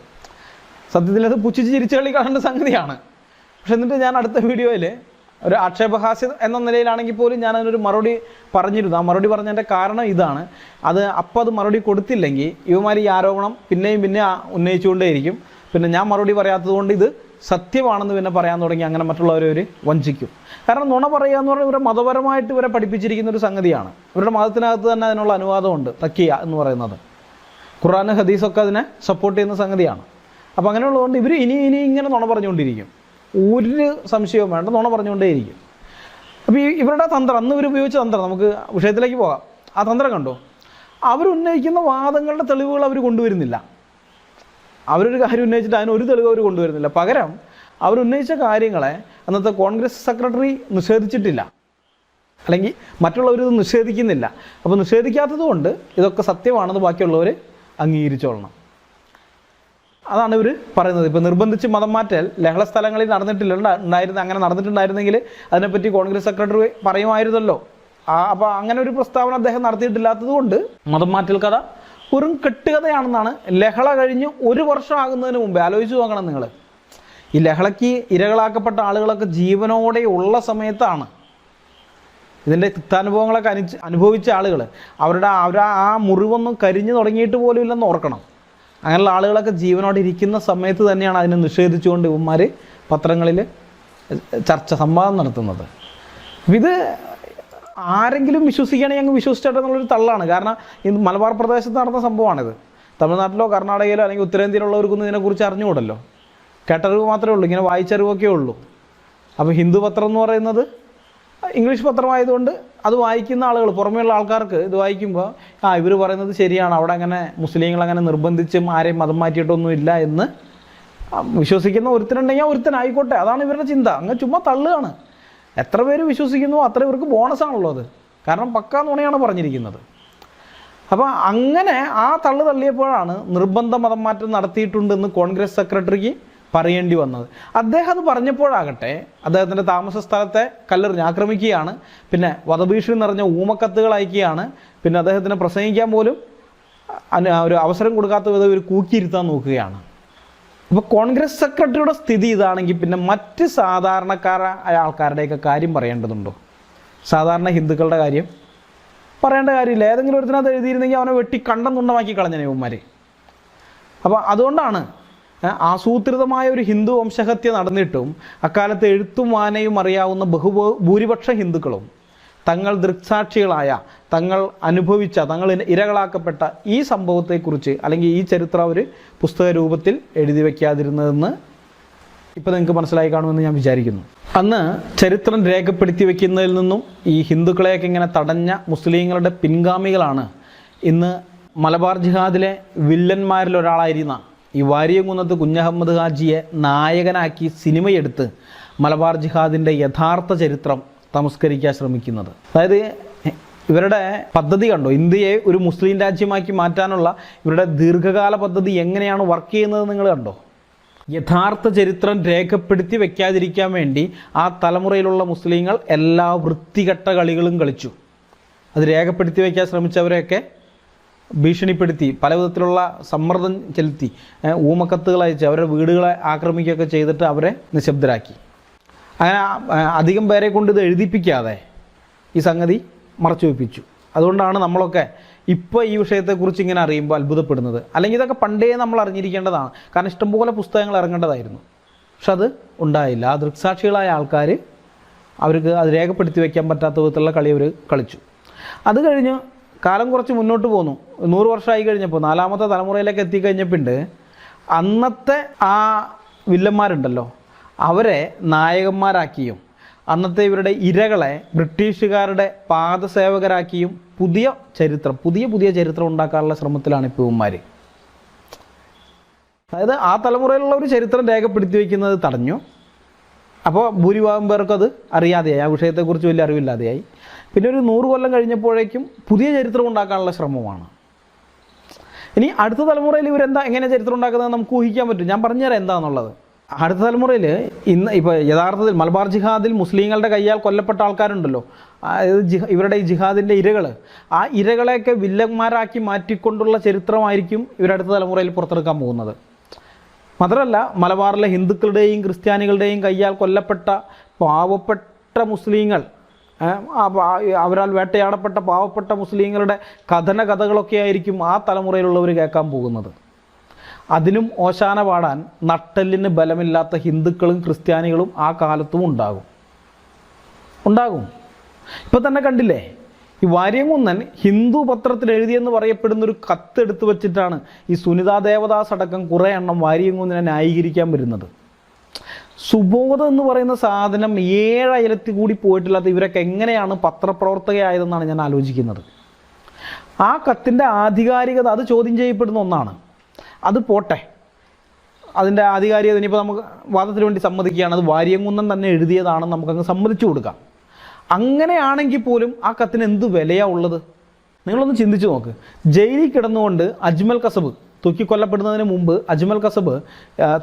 സത്യത്തിൽ അത് പുച്ഛിച്ച് ചിരിച്ചു കളി കാണേണ്ട സംഗതിയാണ്. പക്ഷെ എന്നിട്ട് ഞാൻ അടുത്ത വീഡിയോയിൽ ഒരു ആക്ഷേപഹാസ്യം എന്ന നിലയിലാണെങ്കിൽ പോലും ഞാൻ അതിനൊരു മറുപടി പറഞ്ഞിരുന്നു. ആ മറുപടി പറഞ്ഞതിൻ്റെ കാരണം ഇതാണ്. അത് മറുപടി കൊടുത്തില്ലെങ്കിൽ ഇവന്മാർ ഈ ആരോപണം പിന്നെയും ഉന്നയിച്ചുകൊണ്ടേയിരിക്കും. പിന്നെ ഞാൻ മറുപടി പറയാത്തത് കൊണ്ട് ഇത് സത്യമാണെന്ന് പിന്നെ പറയാൻ തുടങ്ങി. അങ്ങനെ മറ്റുള്ളവരെ വഞ്ചിക്കും. കാരണം നുണ പറയുക എന്ന് പറഞ്ഞാൽ ഇവരെ മതപരമായിട്ട് ഇവരെ പഠിപ്പിച്ചിരിക്കുന്ന ഒരു സംഗതിയാണ്. ഇവരുടെ മതത്തിനകത്ത് തന്നെ അതിനുള്ള അനുവാദമുണ്ട്. തക്കിയ എന്ന് പറയുന്നത് ഖുർആൻ ഹദീസൊക്കെ അതിനെ സപ്പോർട്ട് ചെയ്യുന്ന സംഗതിയാണ്. അപ്പോൾ അങ്ങനെയുള്ളതുകൊണ്ട് ഇവർ ഇനി ഇങ്ങനെ നുണ പറഞ്ഞുകൊണ്ടിരിക്കും. ഒരു സംശയവും വേണ്ട, നുണ പറഞ്ഞുകൊണ്ടേയിരിക്കും. അപ്പോൾ ഇവരുടെ തന്ത്രം, അന്ന് ഇവർ ഉപയോഗിച്ച തന്ത്രം, നമുക്ക് വിഷയത്തിലേക്ക് പോകാം. ആ തന്ത്രം കണ്ടോ? അവരുന്നയിക്കുന്ന വാദങ്ങളുടെ തെളിവുകൾ അവർ കൊണ്ടുവരുന്നില്ല. അവരൊരു കാര്യം ഉന്നയിച്ചിട്ട് അതിന് ഒരു തെളിവ് അവർ കൊണ്ടുവരുന്നില്ല. പകരം അവരുന്നയിച്ച കാര്യങ്ങളെ അന്നത്തെ കോൺഗ്രസ് സെക്രട്ടറി നിഷേധിച്ചിട്ടില്ല, അല്ലെങ്കിൽ മറ്റുള്ളവരിത് നിഷേധിക്കുന്നില്ല. അപ്പോൾ നിഷേധിക്കാത്തത് കൊണ്ട് ഇതൊക്കെ സത്യമാണെന്ന് ബാക്കിയുള്ളവർ അംഗീകരിച്ചോളണം. അതാണ് ഇവർ പറയുന്നത്. ഇപ്പോൾ നിർബന്ധിച്ച് മതം മാറ്റൽ ലഹള സ്ഥലങ്ങളിൽ അങ്ങനെ നടന്നിട്ടുണ്ടായിരുന്നെങ്കിൽ അതിനെപ്പറ്റി കോൺഗ്രസ് സെക്രട്ടറി പറയുമായിരുന്നല്ലോ. അപ്പോൾ അങ്ങനെ ഒരു പ്രസ്താവന അദ്ദേഹം നടത്തിയിട്ടില്ലാത്തത് കൊണ്ട് മതം മാറ്റൽ കഥ വെറും കെട്ടുകഥയാണെന്നാണ്. ലഹള കഴിഞ്ഞ് 1 വർഷം ആകുന്നതിന് മുമ്പേ ആലോചിച്ച് നോക്കണം നിങ്ങൾ. ഈ ലഹളയ്ക്ക് ഇരകളാക്കപ്പെട്ട ആളുകളൊക്കെ ജീവനോടെ ഉള്ള സമയത്താണ് ഇതിൻ്റെ തിക്താനുഭവങ്ങളൊക്കെ അനുഭവിച്ച ആളുകൾ. അവരുടെ ആ മുറിവൊന്നും കരിഞ്ഞു തുടങ്ങിയിട്ട് പോലും ഇല്ലെന്ന് ഓർക്കണം. അങ്ങനെയുള്ള ആളുകളൊക്കെ ജീവനോടെ ഇരിക്കുന്ന സമയത്ത് തന്നെയാണ് അതിനെ നിഷേധിച്ചുകൊണ്ട് ഇവന്മാർ പത്രങ്ങളിൽ സംവാദം നടത്തുന്നത്. ഇത് ആരെങ്കിലും വിശ്വസിക്കുകയാണെങ്കിൽ അങ്ങ് വിശ്വസിച്ചിട്ടെന്നുള്ളൊരു തള്ളാണ്. കാരണം ഇത് മലബാർ പ്രദേശത്ത് നടന്ന സംഭവമാണിത്. തമിഴ്നാട്ടിലോ കർണാടകയിലോ അല്ലെങ്കിൽ ഉത്തരേന്ത്യയിലുള്ളവർക്കൊന്നും ഇതിനെക്കുറിച്ച് അറിഞ്ഞുകൂടല്ലോ. കേട്ടറിവ് മാത്രമേ ഉള്ളൂ, ഇങ്ങനെ വായിച്ചറിവൊക്കെ ഉള്ളൂ. അപ്പോൾ ഹിന്ദു പത്രം എന്ന് പറയുന്നത് ഇംഗ്ലീഷ് പത്രമായതുകൊണ്ട് അത് വായിക്കുന്ന ആളുകൾ, പുറമേയുള്ള ആൾക്കാർക്ക് ഇത് വായിക്കുമ്പോൾ ഇവർ പറയുന്നത് ശരിയാണ്, അവിടെ അങ്ങനെ മുസ്ലിങ്ങളങ്ങനെ നിർബന്ധിച്ചും ആരെയും മതം മാറ്റിയിട്ടൊന്നും ഇല്ല എന്ന് വിശ്വസിക്കുന്ന ഒരുത്തനുണ്ടെങ്കിൽ ഒരുത്തനായിക്കോട്ടെ, അതാണ് ഇവരുടെ ചിന്ത. അങ്ങ് ചുമ്മാ തള്ളുകയാണ്. എത്ര പേര് വിശ്വസിക്കുന്നു അത്ര ഇവർക്ക് ബോണസാണല്ലോ അത്. കാരണം പക്കാ നുണയാണ് പറഞ്ഞിരിക്കുന്നത്. അപ്പോൾ അങ്ങനെ ആ തള്ളിയപ്പോഴാണ് നിർബന്ധ മതം മാറ്റം നടത്തിയിട്ടുണ്ടെന്ന് കോൺഗ്രസ് സെക്രട്ടറിക്ക് പറയേണ്ടി വന്നത്. അദ്ദേഹം അത് പറഞ്ഞപ്പോഴാകട്ടെ അദ്ദേഹത്തിൻ്റെ താമസ സ്ഥലത്തെ കല്ലെറിഞ്ഞ് ആക്രമിക്കുകയാണ്, പിന്നെ വധഭീഷണി നിറഞ്ഞ ഊമക്കത്തുകൾ അയക്കുകയാണ്, പിന്നെ അദ്ദേഹത്തിന് പ്രസംഗിക്കാൻ പോലും ഒരു അവസരം കൊടുക്കാത്ത വിധം ഒരു കൂക്കിയിരുത്താൻ നോക്കുകയാണ്. അപ്പോൾ കോൺഗ്രസ് സെക്രട്ടറിയുടെ സ്ഥിതി ഇതാണെങ്കിൽ പിന്നെ മറ്റ് സാധാരണക്കാരായ ആൾക്കാരുടെയൊക്കെ കാര്യം പറയേണ്ടതുണ്ടോ? സാധാരണ ഹിന്ദുക്കളുടെ കാര്യം പറയേണ്ട കാര്യമില്ല. ഏതെങ്കിലും ഒരുത്തിനകത്ത് എഴുതിയിരുന്നെങ്കിൽ അവനെ വെട്ടി കണ്ടം കളഞ്ഞനെ ഇവന്മാർ. അപ്പോൾ അതുകൊണ്ടാണ് ആസൂത്രിതമായ ഒരു ഹിന്ദു വംശഹത്യ നടന്നിട്ടും അക്കാലത്ത് എഴുത്തും വായനയും അറിയാവുന്ന ഭൂരിപക്ഷ ഹിന്ദുക്കളും തങ്ങൾ ദൃക്സാക്ഷികളായ, തങ്ങൾ അനുഭവിച്ച, തങ്ങൾ ഇരകളാക്കപ്പെട്ട ഈ സംഭവത്തെക്കുറിച്ച് അല്ലെങ്കിൽ ഈ ചരിത്രം അവർ പുസ്തക രൂപത്തിൽ എഴുതി വയ്ക്കാതിരുന്നതെന്ന് ഇപ്പോൾ നിങ്ങൾക്ക് മനസ്സിലായി കാണുമെന്ന് ഞാൻ വിചാരിക്കുന്നു. അന്ന് ചരിത്രം രേഖപ്പെടുത്തി വയ്ക്കുന്നതിൽ നിന്നും ഈ ഹിന്ദുക്കളെയൊക്കെ ഇങ്ങനെ തടഞ്ഞ മുസ്ലിങ്ങളുടെ പിൻഗാമികളാണ് ഇന്ന് മലബാർ ജിഹാദിലെ വില്ലന്മാരിൽ ഒരാളായിരുന്ന ഈ വാരിയംകുന്നത്ത് കുഞ്ഞഹമ്മദ് ഹാജിയെ നായകനാക്കി സിനിമയെടുത്ത് മലബാർ ജിഹാദിൻ്റെ യഥാർത്ഥ ചരിത്രം തമസ്കരിക്കാൻ ശ്രമിക്കുന്നത്. അതായത് ഇവരുടെ പദ്ധതി കണ്ടോ? ഇന്ത്യയെ ഒരു മുസ്ലിം രാജ്യമാക്കി മാറ്റാനുള്ള ഇവരുടെ ദീർഘകാല പദ്ധതി എങ്ങനെയാണ് വർക്ക് ചെയ്യുന്നത് നിങ്ങൾ കണ്ടോ? യഥാർത്ഥ ചരിത്രം രേഖപ്പെടുത്തി വെക്കാതിരിക്കാൻ വേണ്ടി ആ തലമുറയിലുള്ള മുസ്ലിങ്ങൾ എല്ലാ വൃത്തികെട്ട കളികളും കളിച്ചു. അത് രേഖപ്പെടുത്തി വയ്ക്കാൻ ശ്രമിച്ചവരെയൊക്കെ ഭീഷണിപ്പെടുത്തി, പല വിധത്തിലുള്ള സമ്മർദ്ദം ചെലുത്തി, ഊമക്കത്തുകൾ അയച്ച് അവരുടെ വീടുകളെ ആക്രമിക്കുകയൊക്കെ ചെയ്തിട്ട് അവരെ നിശബ്ദരാക്കി. അങ്ങനെ അധികം പേരെ കൊണ്ട് ഇത് എഴുതിപ്പിക്കാതെ ഈ സംഗതി മറച്ചു വെപ്പിച്ചു. അതുകൊണ്ടാണ് നമ്മളൊക്കെ ഇപ്പോൾ ഈ വിഷയത്തെക്കുറിച്ച് ഇങ്ങനെ അറിയുമ്പോൾ അത്ഭുതപ്പെടുന്നത്. അല്ലെങ്കിൽ ഇതൊക്കെ പണ്ടേ നമ്മൾ അറിഞ്ഞിരിക്കേണ്ടതാണ്. കാരണം ഇഷ്ടംപോലെ പുസ്തകങ്ങൾ ഇറങ്ങേണ്ടതായിരുന്നു. പക്ഷെ അത് ഉണ്ടായില്ല. ആ ദൃക്സാക്ഷികളായ ആൾക്കാർ അവർക്ക് അത് രേഖപ്പെടുത്തി വയ്ക്കാൻ പറ്റാത്ത വിധത്തിലുള്ള കളി അവർ കളിച്ചു. അത് കഴിഞ്ഞ് കാലം കുറച്ച് മുന്നോട്ട് പോന്നു. 100 വർഷമായി കഴിഞ്ഞപ്പോൾ 4ാമത്തെ തലമുറയിലേക്ക് എത്തിക്കഴിഞ്ഞപ്പോൾ അന്നത്തെ ആ വില്ലന്മാരുണ്ടല്ലോ അവരെ നായകന്മാരാക്കിയും അന്നത്തെ ഇവരുടെ ഇരകളെ ബ്രിട്ടീഷുകാരുടെ പാദസേവകരാക്കിയും പുതിയ ചരിത്രം ഉണ്ടാക്കാനുള്ള ശ്രമത്തിലാണ് ഇപ്പോൾ ഇവന്മാർ. അതായത് ആ തലമുറയിലുള്ള ഒരു ചരിത്രം രേഖപ്പെടുത്തി വയ്ക്കുന്നത് തടഞ്ഞു. അപ്പോൾ ഭൂരിഭാഗം പേർക്കത് അറിയാതെയായി, ആ വിഷയത്തെക്കുറിച്ച് വലിയ അറിവില്ലാതെയായി. പിന്നെ ഒരു 100 കൊല്ലം കഴിഞ്ഞപ്പോഴേക്കും പുതിയ ചരിത്രം ഉണ്ടാക്കാനുള്ള ശ്രമമാണ്. ഇനി അടുത്ത തലമുറയിൽ എങ്ങനെ ചരിത്രം ഉണ്ടാക്കുന്നത് നമുക്ക് ഊഹിക്കാൻ പറ്റും. ഞാൻ പറഞ്ഞുതരാം എന്താണെന്നുള്ളത്. അടുത്ത തലമുറയിൽ ഇപ്പോൾ യഥാർത്ഥത്തിൽ മലബാർ ജിഹാദിൽ മുസ്ലിങ്ങളുടെ കയ്യാൽ കൊല്ലപ്പെട്ട ആൾക്കാരുണ്ടല്ലോ, ഇവരുടെ ഈ ജിഹാദിൻ്റെ ഇരകൾ, ആ ഇരകളെയൊക്കെ വില്ലന്മാരാക്കി മാറ്റിക്കൊണ്ടുള്ള ചരിത്രമായിരിക്കും ഇവരടുത്ത തലമുറയിൽ പുറത്തെടുക്കാൻ പോകുന്നത്. മാത്രമല്ല മലബാറിലെ ഹിന്ദുക്കളുടെയും ക്രിസ്ത്യാനികളുടെയും കയ്യാൽ കൊല്ലപ്പെട്ട പാവപ്പെട്ട മുസ്ലിങ്ങൾ, അവരാൽ വേട്ടയാടപ്പെട്ട പാവപ്പെട്ട മുസ്ലിങ്ങളുടെ കഥകളൊക്കെ ആയിരിക്കും ആ തലമുറയിലുള്ളവർ കേൾക്കാൻ പോകുന്നത്. അതിനും ഓശാന പാടാൻ നട്ടെല്ലിന് ബലമില്ലാത്ത ഹിന്ദുക്കളും ക്രിസ്ത്യാനികളും ആ കാലത്തും ഉണ്ടാകും. ഇപ്പം തന്നെ കണ്ടില്ലേ, ഈ വാര്യംകുന്നൻ ഹിന്ദു പത്രത്തിൽ എഴുതിയെന്ന് പറയപ്പെടുന്നൊരു കത്തെടുത്ത് വച്ചിട്ടാണ് ഈ സുനിതാ ദേവദാസ് അടക്കം കുറേ എണ്ണം വാര്യംകുന്നനെ ന്യായീകരിക്കാൻ വരുന്നത്. സുബോധം എന്ന് പറയുന്ന സാധനം 7 അയലത്തിൽ കൂടി പോയിട്ടില്ലാത്ത ഇവരൊക്കെ എങ്ങനെയാണ് പത്രപ്രവർത്തകയായതെന്നാണ് ഞാൻ ആലോചിക്കുന്നത്. ആ കത്തിൻ്റെ ആധികാരികത അത് ചോദ്യം ചെയ്യപ്പെടുന്ന ഒന്നാണ്. അത് പോട്ടെ, അതിൻ്റെ ആധികാരികത ഇനിയിപ്പോൾ നമുക്ക് വാദത്തിന് വേണ്ടി സമ്മതിക്കുകയാണ്, അത് വാര്യംകുന്നൻ തന്നെ എഴുതിയതാണെന്ന് നമുക്കങ്ങ് സമ്മതിച്ചു കൊടുക്കാം. അങ്ങനെയാണെങ്കിൽ പോലും ആ കത്തിന് എന്ത് വിലയാണ് ഉള്ളത്? നിങ്ങളൊന്ന് ചിന്തിച്ചു നോക്ക്. ജയിലിൽ കിടന്നുകൊണ്ട് അജ്മൽ കസബ് തൂക്കിക്കൊല്ലപ്പെടുന്നതിന് മുമ്പ് അജ്മൽ കസബ്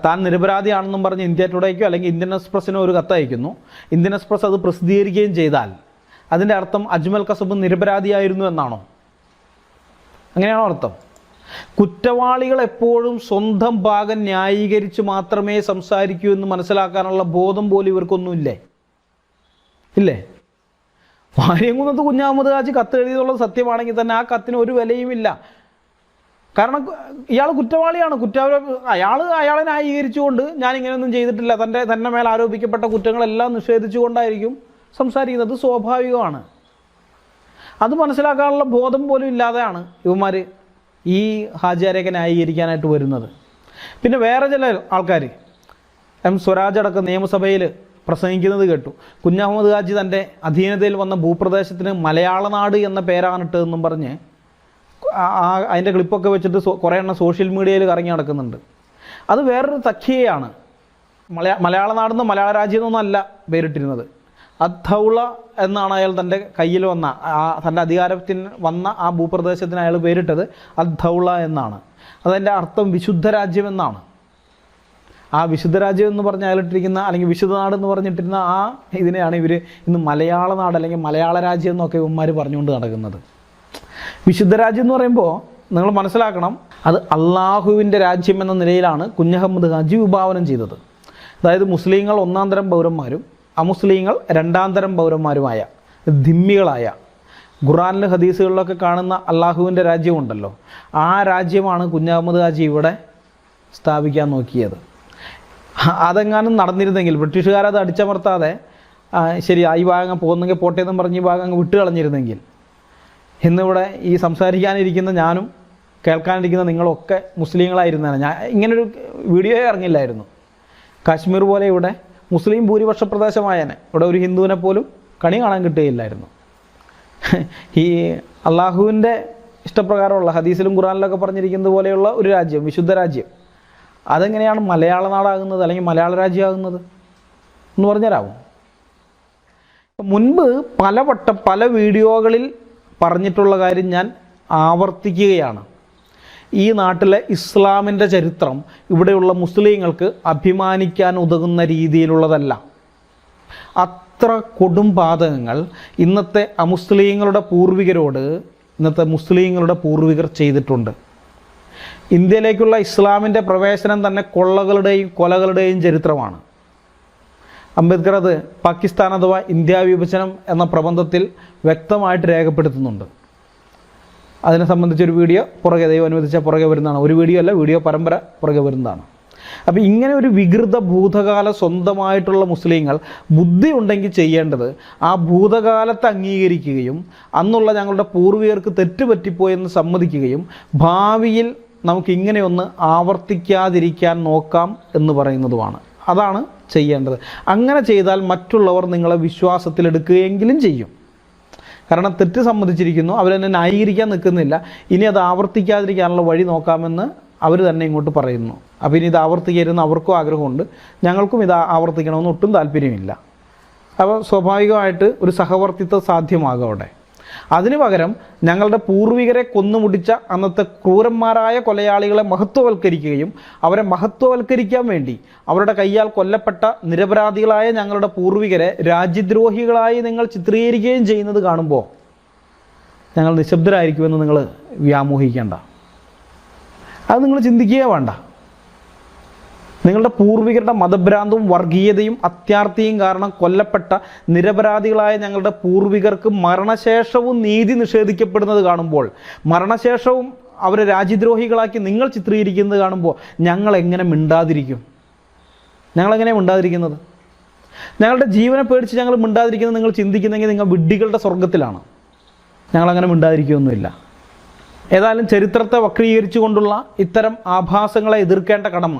താൻ നിരപരാധിയാണെന്നും പറഞ്ഞ് ഇന്ത്യ ടുഡേക്കോ അല്ലെങ്കിൽ ഇന്ത്യൻ എക്സ്പ്രസ്സിനോ ഒരു കത്തയക്കുന്നു. ഇന്ത്യൻ എക്സ്പ്രസ് അത് പ്രസിദ്ധീകരിക്കുകയും ചെയ്താൽ അതിൻ്റെ അർത്ഥം അജ്മൽ കസബ് നിരപരാധിയായിരുന്നു എന്നാണോ? അങ്ങനെയാണോ അർത്ഥം? കുറ്റവാളികൾ എപ്പോഴും സ്വന്തം ഭാഗം ന്യായീകരിച്ച് മാത്രമേ സംസാരിക്കൂ എന്ന് മനസ്സിലാക്കാനുള്ള ബോധം പോലും ഇവർക്കൊന്നുമില്ലേ? ഇല്ലേ? വാര്യംകുന്നത്ത് കുഞ്ഞഹമ്മദ് ഹാജി കത്ത് എഴുതിയതുള്ളത് സത്യമാണെങ്കിൽ തന്നെ ആ കത്തിന് ഒരു വിലയുമില്ല. കാരണം ഇയാൾ കുറ്റവാളിയാണ്. അയാളെ ന്യായീകരിച്ചുകൊണ്ട് ഞാനിങ്ങനെയൊന്നും ചെയ്തിട്ടില്ല, തന്നെ മേൽ ആരോപിക്കപ്പെട്ട കുറ്റങ്ങളെല്ലാം നിഷേധിച്ചുകൊണ്ടായിരിക്കും സംസാരിക്കുന്നത്. സ്വാഭാവികമാണ്. അത് മനസ്സിലാക്കാനുള്ള ബോധം പോലും ഇല്ലാതെയാണ് ഇവന്മാർ ഈ ഹാജിയാരെയൊക്കെ ന്യായീകരിക്കാനായിട്ട് വരുന്നത്. പിന്നെ വേറെ ചില ആൾക്കാർ എം സ്വരാജ് അടക്കം നിയമസഭയിൽ പ്രസംഗിക്കുന്നത് കേട്ടു. കുഞ്ഞഹമ്മദ് ഹാജി തൻ്റെ അധീനതയിൽ വന്ന ഭൂപ്രദേശത്തിന് മലയാളനാട് എന്ന പേരാണിട്ടതെന്നും പറഞ്ഞ് അതിൻ്റെ ക്ലിപ്പൊക്കെ വെച്ചിട്ട് കുറേ എണ്ണം സോഷ്യൽ മീഡിയയിൽ കറങ്ങി നടക്കുന്നുണ്ട്. അത് വേറൊരു തഖിയയാണ്. മലയാളനാടെന്നോ മലയാള രാജ്യം എന്നൊന്നും അല്ല പേരിട്ടിരുന്നത്. അദ്ദൗള എന്നാണ് അയാൾ തൻ്റെ കയ്യിൽ വന്ന തൻ്റെ അധികാരത്തിന് വന്ന ആ ഭൂപ്രദേശത്തിന് അയാൾ പേരിട്ടത് അദ്ദൗള എന്നാണ്. അതിൻ്റെ അർത്ഥം വിശുദ്ധ രാജ്യം എന്നാണ്. ആ വിശുദ്ധ രാജ്യം എന്ന് പറഞ്ഞ് അയാളിട്ടിരിക്കുന്ന അല്ലെങ്കിൽ വിശുദ്ധ നാട് എന്ന് പറഞ്ഞിട്ടിരുന്ന ആ ഇതിനെയാണ് ഇവർ ഇന്ന് മലയാള നാട് അല്ലെങ്കിൽ മലയാള രാജ്യം എന്നൊക്കെ ഇവന്മാർ പറഞ്ഞുകൊണ്ട് നടക്കുന്നത്. വിശുദ്ധ രാജ്യം എന്ന് പറയുമ്പോൾ നിങ്ങൾ മനസ്സിലാക്കണം, അത് അള്ളാഹുവിൻ്റെ രാജ്യം എന്ന നിലയിലാണ് കുഞ്ഞഹമ്മദ് ഹാജി വിഭാവനം ചെയ്തത്. അതായത് മുസ്ലിങ്ങൾ 1-ാം തരം പൗരന്മാരും അമുസ്ലിങ്ങൾ 2-ാം തരം പൗരന്മാരുമായ ധിമ്മികളായ ഖുർആനിലെ ഹദീസുകളിലൊക്കെ കാണുന്ന അള്ളാഹുവിൻ്റെ രാജ്യമുണ്ടല്ലോ, ആ രാജ്യമാണ് കുഞ്ഞഹമ്മദ് ഹാജി ഇവിടെ സ്ഥാപിക്കാൻ നോക്കിയത്. അതെങ്ങാനും നടന്നിരുന്നെങ്കിൽ, ബ്രിട്ടീഷുകാരത് അടിച്ചമർത്താതെ ശരി ഈ ഭാഗം പോകുന്നെങ്കിൽ പോട്ടെ എന്നും പറഞ്ഞ് ഈ ഭാഗം വിട്ട് കളഞ്ഞിരുന്നെങ്കിൽ ഇന്നിവിടെ ഈ സംസാരിക്കാനിരിക്കുന്ന ഞാനും കേൾക്കാനിരിക്കുന്ന നിങ്ങളൊക്കെ മുസ്ലിങ്ങളായിരുന്നതാണ്. ഞാൻ ഇങ്ങനൊരു വീഡിയോ ഇറങ്ങില്ലായിരുന്നു. കാശ്മീർ പോലെ ഇവിടെ മുസ്ലിം ഭൂരിപക്ഷ പ്രദേശമായേനെ ഇവിടെ ഒരു ഹിന്ദുവിനെ പോലും കണി കാണാൻ കിട്ടുകയില്ലായിരുന്നു. ഈ അള്ളാഹുവിൻ്റെ ഇഷ്ടപ്രകാരമുള്ള ഹദീസിലും ഖുർആനിലൊക്കെ പറഞ്ഞിരിക്കുന്നത് പോലെയുള്ള ഒരു രാജ്യം, വിശുദ്ധ രാജ്യം, അതെങ്ങനെയാണ് മലയാള നാടാകുന്നത് അല്ലെങ്കിൽ മലയാള രാജ്യമാകുന്നത് എന്ന് പറഞ്ഞുതരാവും. മുൻപ് പലവട്ടം പല വീഡിയോകളിൽ പറഞ്ഞിട്ടുള്ള കാര്യം ഞാൻ ആവർത്തിക്കുകയാണ്. ഈ നാട്ടിലെ ഇസ്ലാമിൻ്റെ ചരിത്രം ഇവിടെയുള്ള മുസ്ലിങ്ങൾക്ക് അഭിമാനിക്കാൻ ഉതകുന്ന രീതിയിലുള്ളതല്ല. അത്ര കൊടും പാതകങ്ങൾ ഇന്നത്തെ അമുസ്ലിങ്ങളുടെ പൂർവികരോട് ഇന്നത്തെ മുസ്ലിങ്ങളുടെ പൂർവികർ ചെയ്തിട്ടുണ്ട്. ഇന്ത്യയിലേക്കുള്ള ഇസ്ലാമിൻ്റെ പ്രവേശനം തന്നെ കൊള്ളകളുടെയും കൊലകളുടെയും ചരിത്രമാണ്. അംബേദ്കർ അത് പാകിസ്ഥാൻ അഥവാ ഇന്ത്യ വിഭജനം എന്ന പ്രബന്ധത്തിൽ വ്യക്തമായിട്ട് രേഖപ്പെടുത്തുന്നുണ്ട്. അതിനെ സംബന്ധിച്ചൊരു വീഡിയോ പുറകെ ദൈവം അനുവദിച്ച പുറകെ വരുന്നതാണ്. ഒരു വീഡിയോ അല്ല, വീഡിയോ പരമ്പര പുറകെ വരുന്നതാണ്. അപ്പോൾ ഇങ്ങനെ ഒരു വികൃത ഭൂതകാല സ്വന്തമായിട്ടുള്ള മുസ്ലിങ്ങൾ ബുദ്ധി ഉണ്ടെങ്കിൽ ചെയ്യേണ്ടത് ആ ഭൂതകാലത്തെ അംഗീകരിക്കുകയും അന്നുള്ള ഞങ്ങളുടെ പൂർവികർക്ക് തെറ്റുപറ്റിപ്പോയെന്ന് സമ്മതിക്കുകയും ഭാവിയിൽ നമുക്കിങ്ങനെയൊന്ന് ആവർത്തിക്കാതിരിക്കാൻ നോക്കാം എന്ന് പറയുന്നതുമാണ്. അതാണ് ചെയ്യേണ്ടത്. അങ്ങനെ ചെയ്താൽ മറ്റുള്ളവർ നിങ്ങളെ വിശ്വാസത്തിലെടുക്കുകയെങ്കിലും ചെയ്യും. കാരണം തെറ്റ് സമ്മതിച്ചിരിക്കുന്നു, അവരെന്നെ ന്യായീകരിക്കാൻ നിൽക്കുന്നില്ല. ഇനി അത് ആവർത്തിക്കാതിരിക്കാനുള്ള വഴി നോക്കാമെന്ന് അവർ തന്നെ ഇങ്ങോട്ട് പറയുന്നു. അപ്പോൾ ഇനി ഇത് ആവർത്തിക്കരുതെന്ന് അവർക്കും ആഗ്രഹമുണ്ട്, ഞങ്ങൾക്കും ഇത് ആവർത്തിക്കണമെന്ന് ഒട്ടും താല്പര്യമില്ല. അപ്പോൾ സ്വാഭാവികമായിട്ട് ഒരു സഹവർത്തിത്വം സാധ്യമാകും അവിടെ. അതിനു പകരം ഞങ്ങളുടെ പൂർവികരെ കൊന്നുമുടിച്ച അന്നത്തെ ക്രൂരന്മാരായ കൊലയാളികളെ മഹത്വവൽക്കരിക്കുകയും അവരെ മഹത്വവൽക്കരിക്കാൻ വേണ്ടി അവരുടെ കയ്യാൽ കൊല്ലപ്പെട്ട നിരപരാധികളായ ഞങ്ങളുടെ പൂർവികരെ രാജ്യദ്രോഹികളായി നിങ്ങൾ ചിത്രീകരിക്കുകയും ചെയ്യുന്നത് കാണുമ്പോൾ ഞങ്ങൾ നിശബ്ദരായിരിക്കുമെന്ന് നിങ്ങൾ വ്യാമോഹിക്കേണ്ട. അത് നിങ്ങൾ ചിന്തിക്കുകയേ വേണ്ട. നിങ്ങളുടെ പൂർവികരുടെ മതഭ്രാന്തും വർഗീയതയും അത്യാർത്തിയും കാരണം കൊല്ലപ്പെട്ട നിരപരാധികളായ ഞങ്ങളുടെ പൂർവികർക്ക് മരണശേഷവും നീതി നിഷേധിക്കപ്പെടുന്നത് കാണുമ്പോൾ, മരണശേഷവും അവരെ രാജ്യദ്രോഹികളാക്കി നിങ്ങൾ ചിത്രീകരിക്കുന്നത് കാണുമ്പോൾ ഞങ്ങൾ എങ്ങനെ മിണ്ടാതിരിക്കും? ഞങ്ങളെങ്ങനെ മിണ്ടാതിരിക്കുന്നത്? ഞങ്ങളുടെ ജീവനെ പേടിച്ച് ഞങ്ങൾ മിണ്ടാതിരിക്കുന്നത് നിങ്ങൾ ചിന്തിക്കുന്നെങ്കിൽ നിങ്ങൾ വിഡ്ഢികളുടെ സ്വർഗത്തിലാണ്. ഞങ്ങളങ്ങനെ മിണ്ടാതിരിക്കുകയൊന്നുമില്ല. ഏതായാലും ചരിത്രത്തെ വക്രീകരിച്ചുകൊണ്ടുള്ള ഇത്തരം ആഭാസങ്ങളെ എതിർക്കേണ്ട കടമ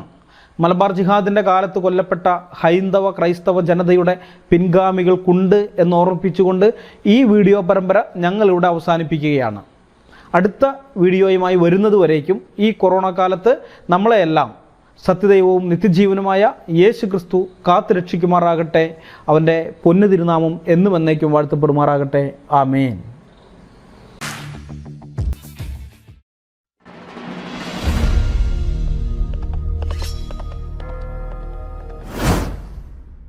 മലബാർ ജിഹാദിൻ്റെ കാലത്ത് കൊല്ലപ്പെട്ട ഹൈന്ദവ ക്രൈസ്തവ ജനതയുടെ പിൻഗാമികൾക്കുണ്ട് എന്ന് ഓർമ്മിപ്പിച്ചുകൊണ്ട് ഈ വീഡിയോ പരമ്പര ഞങ്ങളിവിടെ അവസാനിപ്പിക്കുകയാണ്. അടുത്ത വീഡിയോയുമായി വരുന്നതുവരേക്കും ഈ കൊറോണ കാലത്ത് നമ്മളെയെല്ലാം സത്യദൈവവും നിത്യജീവനുമായ യേശു ക്രിസ്തു കാത്തു രക്ഷിക്കുമാറാകട്ടെ. അവൻ്റെ പൊന്നു തിരുനാമം എന്നും എന്നേക്കും വാഴ്ത്തപ്പെടുമാറാകട്ടെ. ആമേൻ.